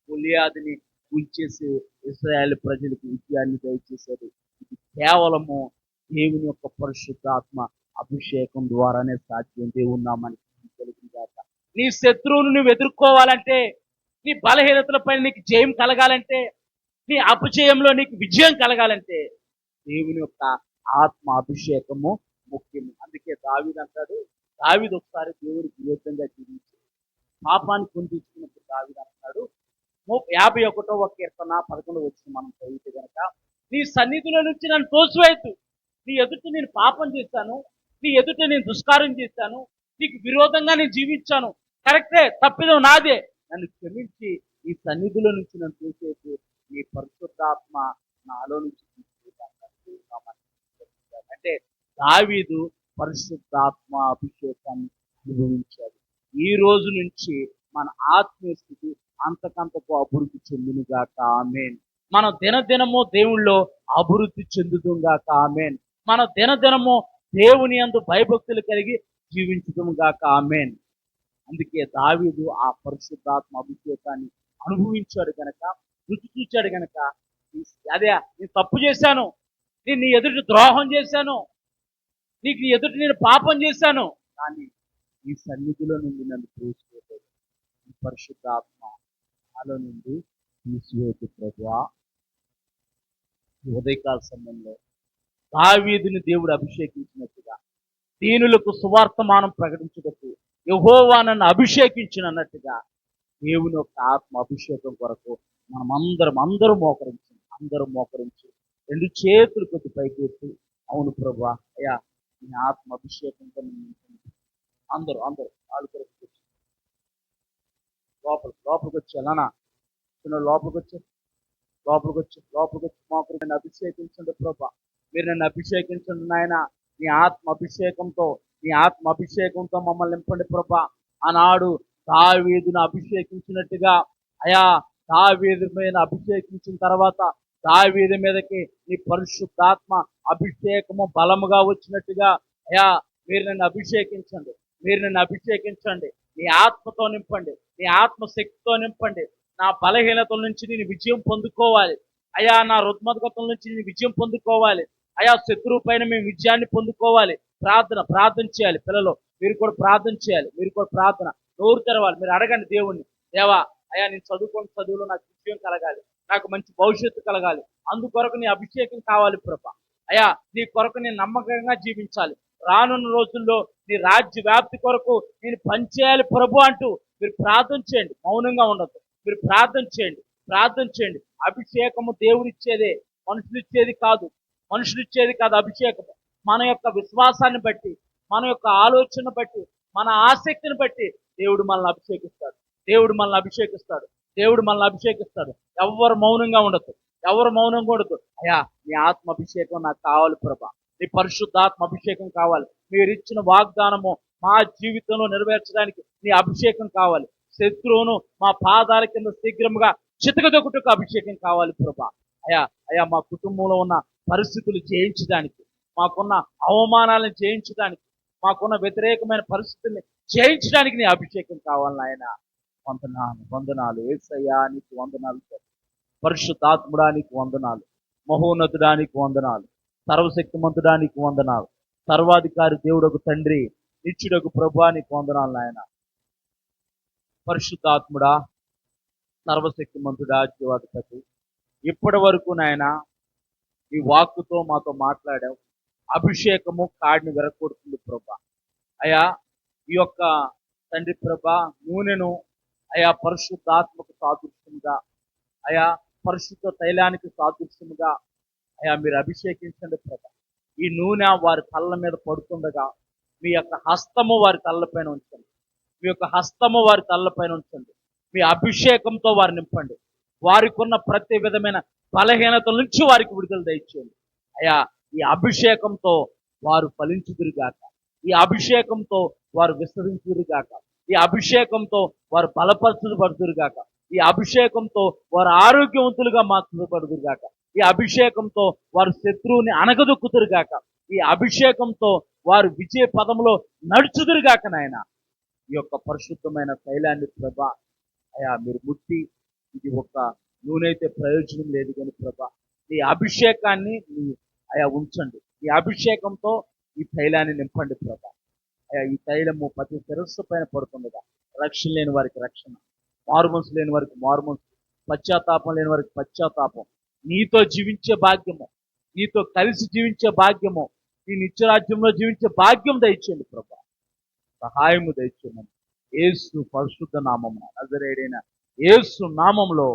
S1: గొలియాదుని కూల్చేసి ఇశ్రాయేలు ప్రజలకు విజయాన్ని దయచేశాడు. ఇది కేవలము దేవుని యొక్క పరిశుద్ధాత్మ అభిషేకం ద్వారానే సాధ్యం. దేవుని నామానికి కలిగిన గాక. నీ శత్రువును నువ్వు ఎదుర్కోవాలంటే, నీ బలహీనతలపై నీకు జయం కలగాలంటే, నీ అపజయంలో నీకు విజయం కలగాలంటే దేవుని యొక్క ఆత్మ అభిషేకము ముఖ్యము. అందుకే దావీదు అంటాడు, దావీదు ఒకసారి దేవుడికి విరుద్ధంగా జీవించి పాపాన్ని పొందించుకున్నప్పుడు దావీదు అంటాడు, 51వ కీర్తన 11 వచ్చిన మనం చదివితే కనుక, నీ సన్నిధిలో నుంచి నన్ను తోసివేయద్దు. నీ ఎదుట నేను పాపం చేశాను, నీ ఎదుట నేను దుష్కారం చేశాను, నీకు విరోధంగా నేను జీవించాను, కరెక్టే, తప్పిదం నాదే, నన్ను క్షమించి ఈ సన్నిధిలో నుంచి నన్ను తోసేసి నీ పరిశుద్ధాత్మ నాలో నుంచి అంటే దావీదు పరిశుద్ధాత్మ అభిషేకాన్ని అనుభవించాడు. ఈ రోజు నుంచి మన ఆత్మీయ స్థితి అంతకంతకు అభివృద్ధి చెందునుగాక. ఆమేన్. మనం దినదినము దేవుళ్ళో అభివృద్ధి చెందుతుంగాక. ఆమేన్. మన దినదినము దేవుని యందు భయభక్తులు కలిగి జీవించుదుముగాక. ఆమేన్. అందుకే దావీదు ఆ పరిశుద్ధాత్మ అభిషేకాన్ని అనుభవించాడు గనక, రుచి చూచాడు గనక, అదే నేను తప్పు చేశాను, నేను నీ ఎదుటి ద్రోహం చేశాను, నీకు నీ ఎదుటి నేను పాపం చేశాను, కానీ ఈ సన్నిధిలో నుండి నన్ను తీసివేయలేదు. ఈ పరిశుద్ధాత్మ నాలో నుండి తీసివేయదు ప్రభువా. ఉదయకాల సమయంలో దావీదుని దేవుడు అభిషేకించినట్టుగా దీనులకు సువార్తమానం ప్రకటించుటకు యెహోవా నన్ను అభిషేకించినట్టుగా దేవుని యొక్క ఆత్మ అభిషేకం కొరకు అందరూ మోకరించి 2 చేతులు కొద్ది పైకి ఎత్తి, అవును ప్రభువా, అయ్యా నీ ఆత్మ అభిషేకంతో అందరూ వాళ్ళు కొరకు లోపలికి వచ్చేయాలనా, చిన్న లోపలికి వచ్చి మోకరు నన్ను అభిషేకించండి ప్రభా, మీరు నన్ను అభిషేకించండి నాయన, నీ ఆత్మ అభిషేకంతో మమ్మల్ని నింపండి ప్రభా. ఆనాడు దావీదును అభిషేకించినట్టుగా, అయా దావీదు మీద అభిషేకించిన తర్వాత దావీదు మీదకి నీ పరిశుద్ధాత్మ అభిషేకము బలముగా వచ్చినట్టుగా, అయా మీరు నన్ను అభిషేకించండి, నీ ఆత్మతో నింపండి, నీ ఆత్మశక్తితో నింపండి. నా బలహీనతల నుంచి నేను విజయం పొందుకోవాలి అయా, నా రుగ్మతల నుంచి నేను విజయం పొందుకోవాలి అయా, శత్రువు పైన మేము విజయాన్ని పొందుకోవాలి. ప్రార్థన చేయాలి. పిల్లలు మీరు కూడా ప్రార్థన చేయాలి, నోరు తెరవాలి, మీరు అడగండి దేవుణ్ణి, దేవా అయా నేను చదువుకున్న చదువులో నాకు విజయం కలగాలి, నాకు మంచి భవిష్యత్తు కలగాలి, అందుకొరకు నీ అభిషేకం కావాలి ప్రభా. అయా నీ కొరకు నేను నమ్మకంగా జీవించాలి, రానున్న రోజుల్లో నీ రాజ్య వ్యాప్తి కొరకు నేను పనిచేయాలి ప్రభు అంటూ మీరు ప్రార్థన చేయండి. మౌనంగా ఉండదు, మీరు ప్రార్థన చేయండి. అభిషేకము దేవుడిచ్చేదే, మనుషులిచ్చేది కాదు అభిషేకము. మన యొక్క విశ్వాసాన్ని బట్టి, మన యొక్క ఆలోచన బట్టి, మన ఆసక్తిని బట్టి దేవుడు మనల్ని అభిషేకిస్తాడు. ఎవరు మౌనంగా ఉండదు. అయ్యా నీ ఆత్మ అభిషేకం నాకు కావాలి ప్రభా, నీ పరిశుద్ధాత్మ అభిషేకం కావాలి, మీరు ఇచ్చిన వాగ్దానము మా జీవితంలో నెరవేర్చడానికి నీ అభిషేకం కావాలి. శత్రువును మా పాదాల కింద శీఘ్రముగా చితకదొక్కుటకు అభిషేకం కావాలి ప్రభా. అయా మా కుటుంబంలో ఉన్న పరిస్థితులు జయించడానికి, మాకున్న అవమానాలను జయించడానికి, మాకున్న వ్యతిరేకమైన పరిస్థితుల్ని జయించడానికి నీ అభిషేకం కావాలి నాయన. వందనాలు వందనాలు యేసయ్యా, నీకు వందనాలు. పరిశుద్ధాత్ముడానికి వందనాలు, మహోన్నతుడానికి వందనాలు, సర్వశక్తిమంతుడానికి వందనాలు, సర్వాధికారి దేవుడకు తండ్రి, నిత్యుడకు ప్రభువానికి వందనాలు నాయన. పరిశుద్ధాత్ముడా, సర్వశక్తిమంతుడా, జీవాధిపతి, ఇప్పటి వరకు నాయన ఈ వాక్కుతో మాతో మాట్లాడావు. అభిషేకము కాడిని విరగొడుతుంది ప్రభా. అయా ఈ యొక్క తండ్రి ప్రభా నూనెను అయా పరిశుద్ధాత్మకు సాదృశ్యంగా, అయా పరిశుద్ధ తైలానికి సాదృశ్యముగా అయా మీరు అభిషేకించండి ప్రభా. ఈ నూనె వారి తల్ల మీద పడుతుండగా మీ యొక్క హస్తము వారి తల్లపైన ఉంచండి. మీ యొక్క హస్తము వారి తల్లపైన ఉంచండి. మీ అభిషేకంతో వారు నింపండి. వారికి ఉన్న ప్రతి విధమైన బలహీనతల నుంచి వారికి విడుదల దయచేయండి అయా. ఈ అభిషేకంతో వారు ఫలించుదురుగాక, ఈ అభిషేకంతో వారు విస్తరించుదురుగాక, ఈ అభిషేకంతో వారు బలపరచబడుదురుగాక, ఈ అభిషేకంతో వారు ఆరోగ్యవంతులుగా మార్చబడుదురుగాక, ఈ అభిషేకంతో వారు శత్రువుని అణగదొక్కుతురుగాక, ఈ అభిషేకంతో వారు విజయ పదంలో నడుచుదురుగాక నాయన. ఈ యొక్క పరిశుద్ధమైన తైలాన్ని ప్రభా అయా మీరు ముట్టి, ఇది ఒక నూనె అయితే ప్రయోజనం లేదు కానీ ప్రభా ఈ అభిషేకాన్ని మీ అయా ఉంచండి. ఈ అభిషేకంతో ఈ తైలాన్ని నింపండి ప్రభా. అయా ఈ తైలము ప్రతి శిరస్సు పైన పడుతుండగా రక్షణ లేని వారికి రక్షణ, మారుమనసు లేని వారికి మారుమనసు, పశ్చాత్తాపం లేని వారికి పశ్చాత్తాపం, నీతో జీవించే భాగ్యము, నీతో కలిసి జీవించే భాగ్యము, ఈ నిత్యరాజ్యంలో జీవించే భాగ్యం దయచేయండి ప్రభా. సహాయము దయచేయమని యేసు పరిశుద్ధ నామమున, నజరేయుడైన యేసు నామంలో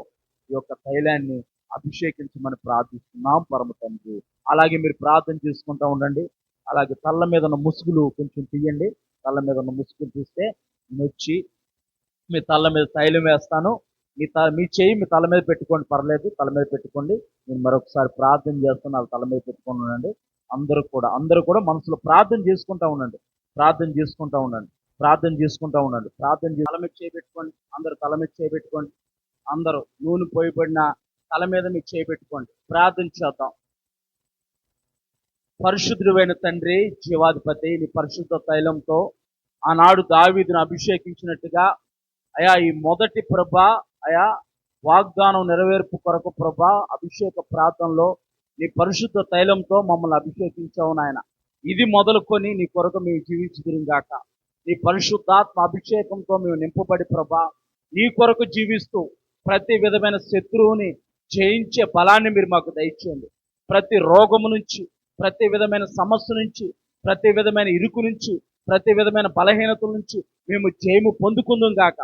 S1: ఈ యొక్క తైలాన్ని అభిషేకించమని ప్రార్థిస్తున్నాం పరమ తండ్రి. అలాగే మీరు ప్రార్థన చేసుకుంటూ ఉండండి. అలాగే తల్ల మీద ఉన్న ముసుగులు కొంచెం తీయండి. తల్ల మీద ఉన్న ముసుగులు తీస్తే నొచ్చి మీ తల్ల మీద తైలం వేస్తాను. మీ చేయి మీ తల మీద పెట్టుకోండి, పర్లేదు, తల మీద పెట్టుకోండి. నేను మరొకసారి ప్రార్థన చేస్తాను, అది తల మీద పెట్టుకొని ఉండండి. అందరూ కూడా మనసులో ప్రార్థన చేసుకుంటా ఉండండి. ప్రార్థన చేసుకుంటా ఉండండి. తల మీద చేయబెట్టుకోండి. అందరూ తల మీద చేయబెట్టుకోండి. అందరూ నూనె పోయబడిన తల మీద మీకు చేయబెట్టుకోండి. ప్రార్థన చేద్దాం. పరిశుద్ధుడైన తండ్రి, జీవాధిపతి, నీ పరిశుద్ధ తైలంతో ఆనాడు దావీదును అభిషేకించినట్టుగా అయా ఈ మొదటి ప్రభా అయా వాగ్దానం నెరవేర్పు కొరకు ప్రభా అభిషేక ప్రార్థనలో నీ పరిశుద్ధ తైలంతో మమ్మల్ని అభిషేకించావు నాయన. ఇది మొదలుకొని నీ కొరకు మేము జీవించుదురుగాక. నీ పరిశుద్ధాత్మ అభిషేకంతో మేము నింపబడి ప్రభా నీ కొరకు జీవిస్తూ ప్రతి విధమైన శత్రువుని జయించే బలాన్ని మీరు మాకు దయచేయండి. ప్రతి రోగము నుంచి, ప్రతి విధమైన సమస్య నుంచి, ప్రతి విధమైన ఇరుకు నుంచి, ప్రతి విధమైన బలహీనతల నుంచి మేము జయము పొందుకుందాం గాక.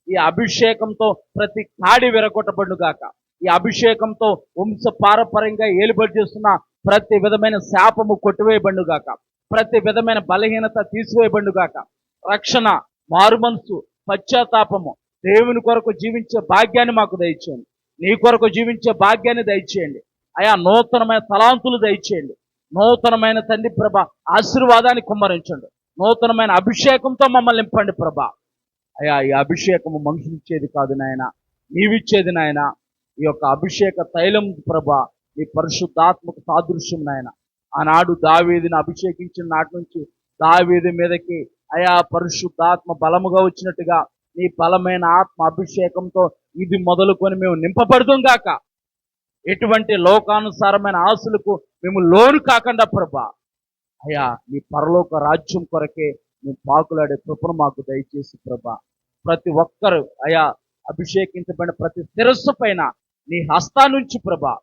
S1: ఈ అభిషేకంతో ప్రతి కాడి విరగొట్టబడును గాక. ఈ అభిషేకంతో వంశ పారపర్యంగా ఏలుబడి చేస్తున్న ప్రతి విధమైన శాపము కొట్టివేయబడును గాక. ప్రతి విధమైన బలహీనత తీసివేయబడును గాక. రక్షణ, మారుమనసు, పశ్చాత్తాపము, దేవుని కొరకు జీవించే భాగ్యాన్ని మాకు దయచేయండి. నీ కొరకు జీవించే భాగ్యాన్ని దయచేయండి అయా. నూతనమైన తలాంతులు దయచేయండి. నూతనమైన తండ్రి ప్రభ ఆశీర్వాదాన్ని కుమ్మరించండి. నూతనమైన అభిషేకంతో మమ్మల్ని నింపండి ప్రభా. అయా ఈ అభిషేకము మనుషులిచ్చేది కాదు నాయన, నీవిచ్చేది నాయన. ఈ యొక్క అభిషేక తైలం ప్రభా ఈ పరిశుద్ధాత్మకు సాదృశ్యం నాయన. ఆనాడు దావీదుని అభిషేకించిన నాటి నుంచి దావీదు మీదకి అయా పరిశుద్ధాత్మ బలముగా వచ్చినట్టుగా నీ బలమైన ఆత్మ అభిషేకంతో ఇది మొదలుకొని మేము నింపబడదాం గాక. ఎటువంటి లోకానుసారమైన ఆశలకు మేము లోను కాకుండా ప్రభా అయా నీ పరలోక రాజ్యం కొరకే మేము పాకులాడే కృపను మాకు దయచేసి ప్రభా. ప్రతి ఒక్కరు అయా అభిషేకించబడిన ప్రతి శిరస్సు పైన నీ హస్తాన్నుంచి ప్రభా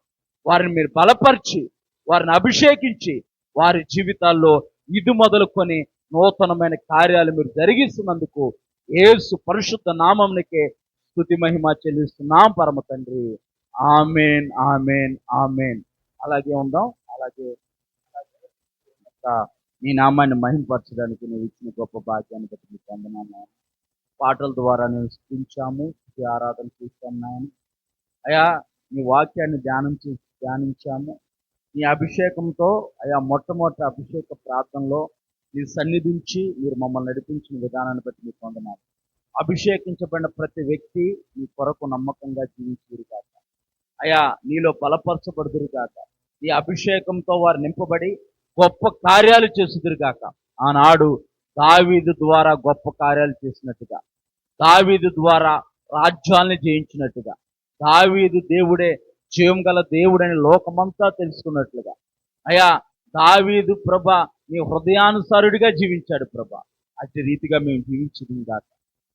S1: వారిని మీరు బలపరిచి, వారిని అభిషేకించి, వారి జీవితాల్లో ఇది మొదలుకొని నూతనమైన కార్యాలు మీరు జరిగిస్తున్నందుకు యేసు పరిశుద్ధ నామమునకే స్తుతి మహిమ చెల్లిస్తున్నాం పరమ తండ్రి. ఆమేన్, ఆమేన్, ఆమేన్. అలాగే ఉందాం. అలాగే నీ నామాన్ని మహిమపరచడానికి నువ్వు ఇచ్చిన గొప్ప భాగ్యాన్ని బట్టి నీకు వందనాలు. పాటల ద్వారా నేను స్తుతించాము, ఆరాధన చేశాము నాయన. అయా నీ వాక్యాన్ని ధ్యానించాము. నీ అభిషేకంతో అయా మొట్టమొదటి అభిషేక ప్రార్థనలో నీ సన్నిధించి మీరు మమ్మల్ని నడిపించిన విధానాన్ని బట్టి నీకు వందనాలు. అభిషేకించబడిన ప్రతి వ్యక్తి నీ కొరకు నమ్మకంగా జీవించుదురుగాక. అయా నీలో బలపరచబడుదురుగాక. ఈ అభిషేకంతో వారు నింపబడి గొప్ప కార్యాలు చేసుదురుగాక. ఆనాడు దావీదు ద్వారా గొప్ప కార్యాలు చేసినట్టుగా, దావీదు ద్వారా రాజ్యాల్ని జయించినట్టుగా, దావీదు దేవుడే జీవం గల దేవుడని లోకమంతా తెలుసుకున్నట్లుగా, అయా దావీదు ప్రభ నీ హృదయానుసారుడిగా జీవించాడు ప్రభ. అట్టి రీతిగా మేము జీవించడం కాక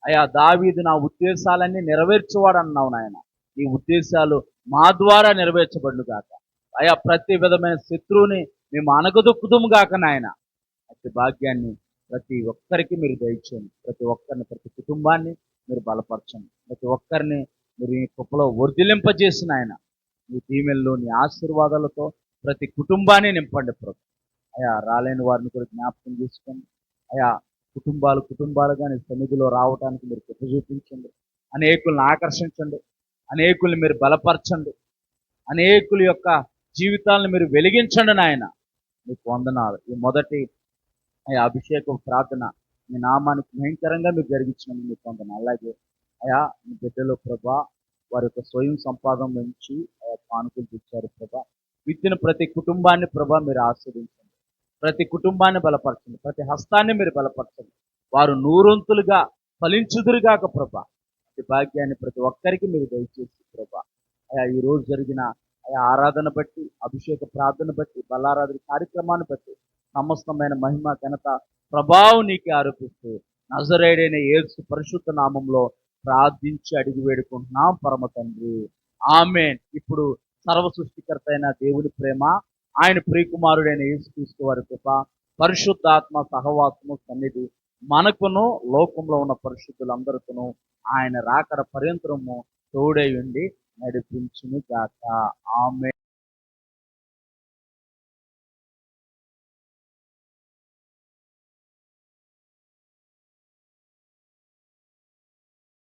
S1: అయా దావీదు నా ఉద్దేశాలన్నీ నెరవేర్చేవాడు అన్నావు నాయన. ఈ ఉద్దేశాలు మా ద్వారా నెరవేర్చబడును గాక. అయా ప్రతి విధమైన శత్రువుని మేము అనగదొక్కుదుము గాక నాయన. అట్టి భాగ్యాన్ని ప్రతి ఒక్కరికి మీరు దయచేయండి. ప్రతి ఒక్కరిని, ప్రతి కుటుంబాన్ని మీరు బలపరచండి. ప్రతి ఒక్కరిని మీరు ఈ కృపలో వర్ధిలింపజేసిన ఆయన మీ దీవెనలు, నీ ఆశీర్వాదాలతో ప్రతి కుటుంబాన్ని నింపండి ప్రభు. అయా రాలేని వారిని కూడా జ్ఞాపకం చేసుకోండి. అయా కుటుంబాలుగా నీ సన్నిధిలో రావడానికి మీరు కృప చూపించండి. అనేకులను ఆకర్షించండి. అనేకుల్ని మీరు బలపరచండి. అనేకుల యొక్క జీవితాలను మీరు వెలిగించండి నాయన. మీకు వందనాలు. ఈ మొదటి అభిషేకం ప్రార్థన మీ నామానికి భయంకరంగా మీరు జరిగించినందుకు మీకు వందనాలు. అలాగే అయా మీ బిడ్డలో ప్రభా వారి యొక్క స్వయం సంపాదన నుంచి కానుకలు తెచ్చారు ప్రభా. విత్తిన ప్రతి కుటుంబాన్ని ప్రభా మీరు ఆస్వాదించండి. ప్రతి కుటుంబాన్ని బలపరచండి. ప్రతి హస్తాన్ని మీరు బలపరచండి. వారు నూరొంతులుగా ఫలించుదురుగాక ప్రభా. ఈ భాగ్యాన్ని ప్రతి ఒక్కరికి మీరు దయచేసి ప్రభా. అయా ఈ రోజు జరిగిన ఆరాధన బట్టి, అభిషేక ప్రార్థన బట్టి, బల్లారాధన కార్యక్రమాన్ని బట్టి సమస్తమైన మహిమ, ఘనత, ప్రభావం నీకే ఆరోపిస్తూ నజరేయుడైన యేసు పరిశుద్ధ నామంలో ప్రార్థించి అడిగి వేడుకుంటున్నాం పరమ తండ్రి. ఆమేన్. ఇప్పుడు సర్వ సృష్టికర్త అయిన దేవుని ప్రేమ, ఆయన ప్రియకుమారుడైన యేసుక్రీస్తు వారి కృప, పరిశుద్ధాత్మ సహవాసము సన్నిధి మనకును లోకంలో ఉన్న పరిశుద్ధులందరికీ ఆయన రాకడ పర్యంతరము తోడై ఉండి నడిపించును గాక. ఆమేన్.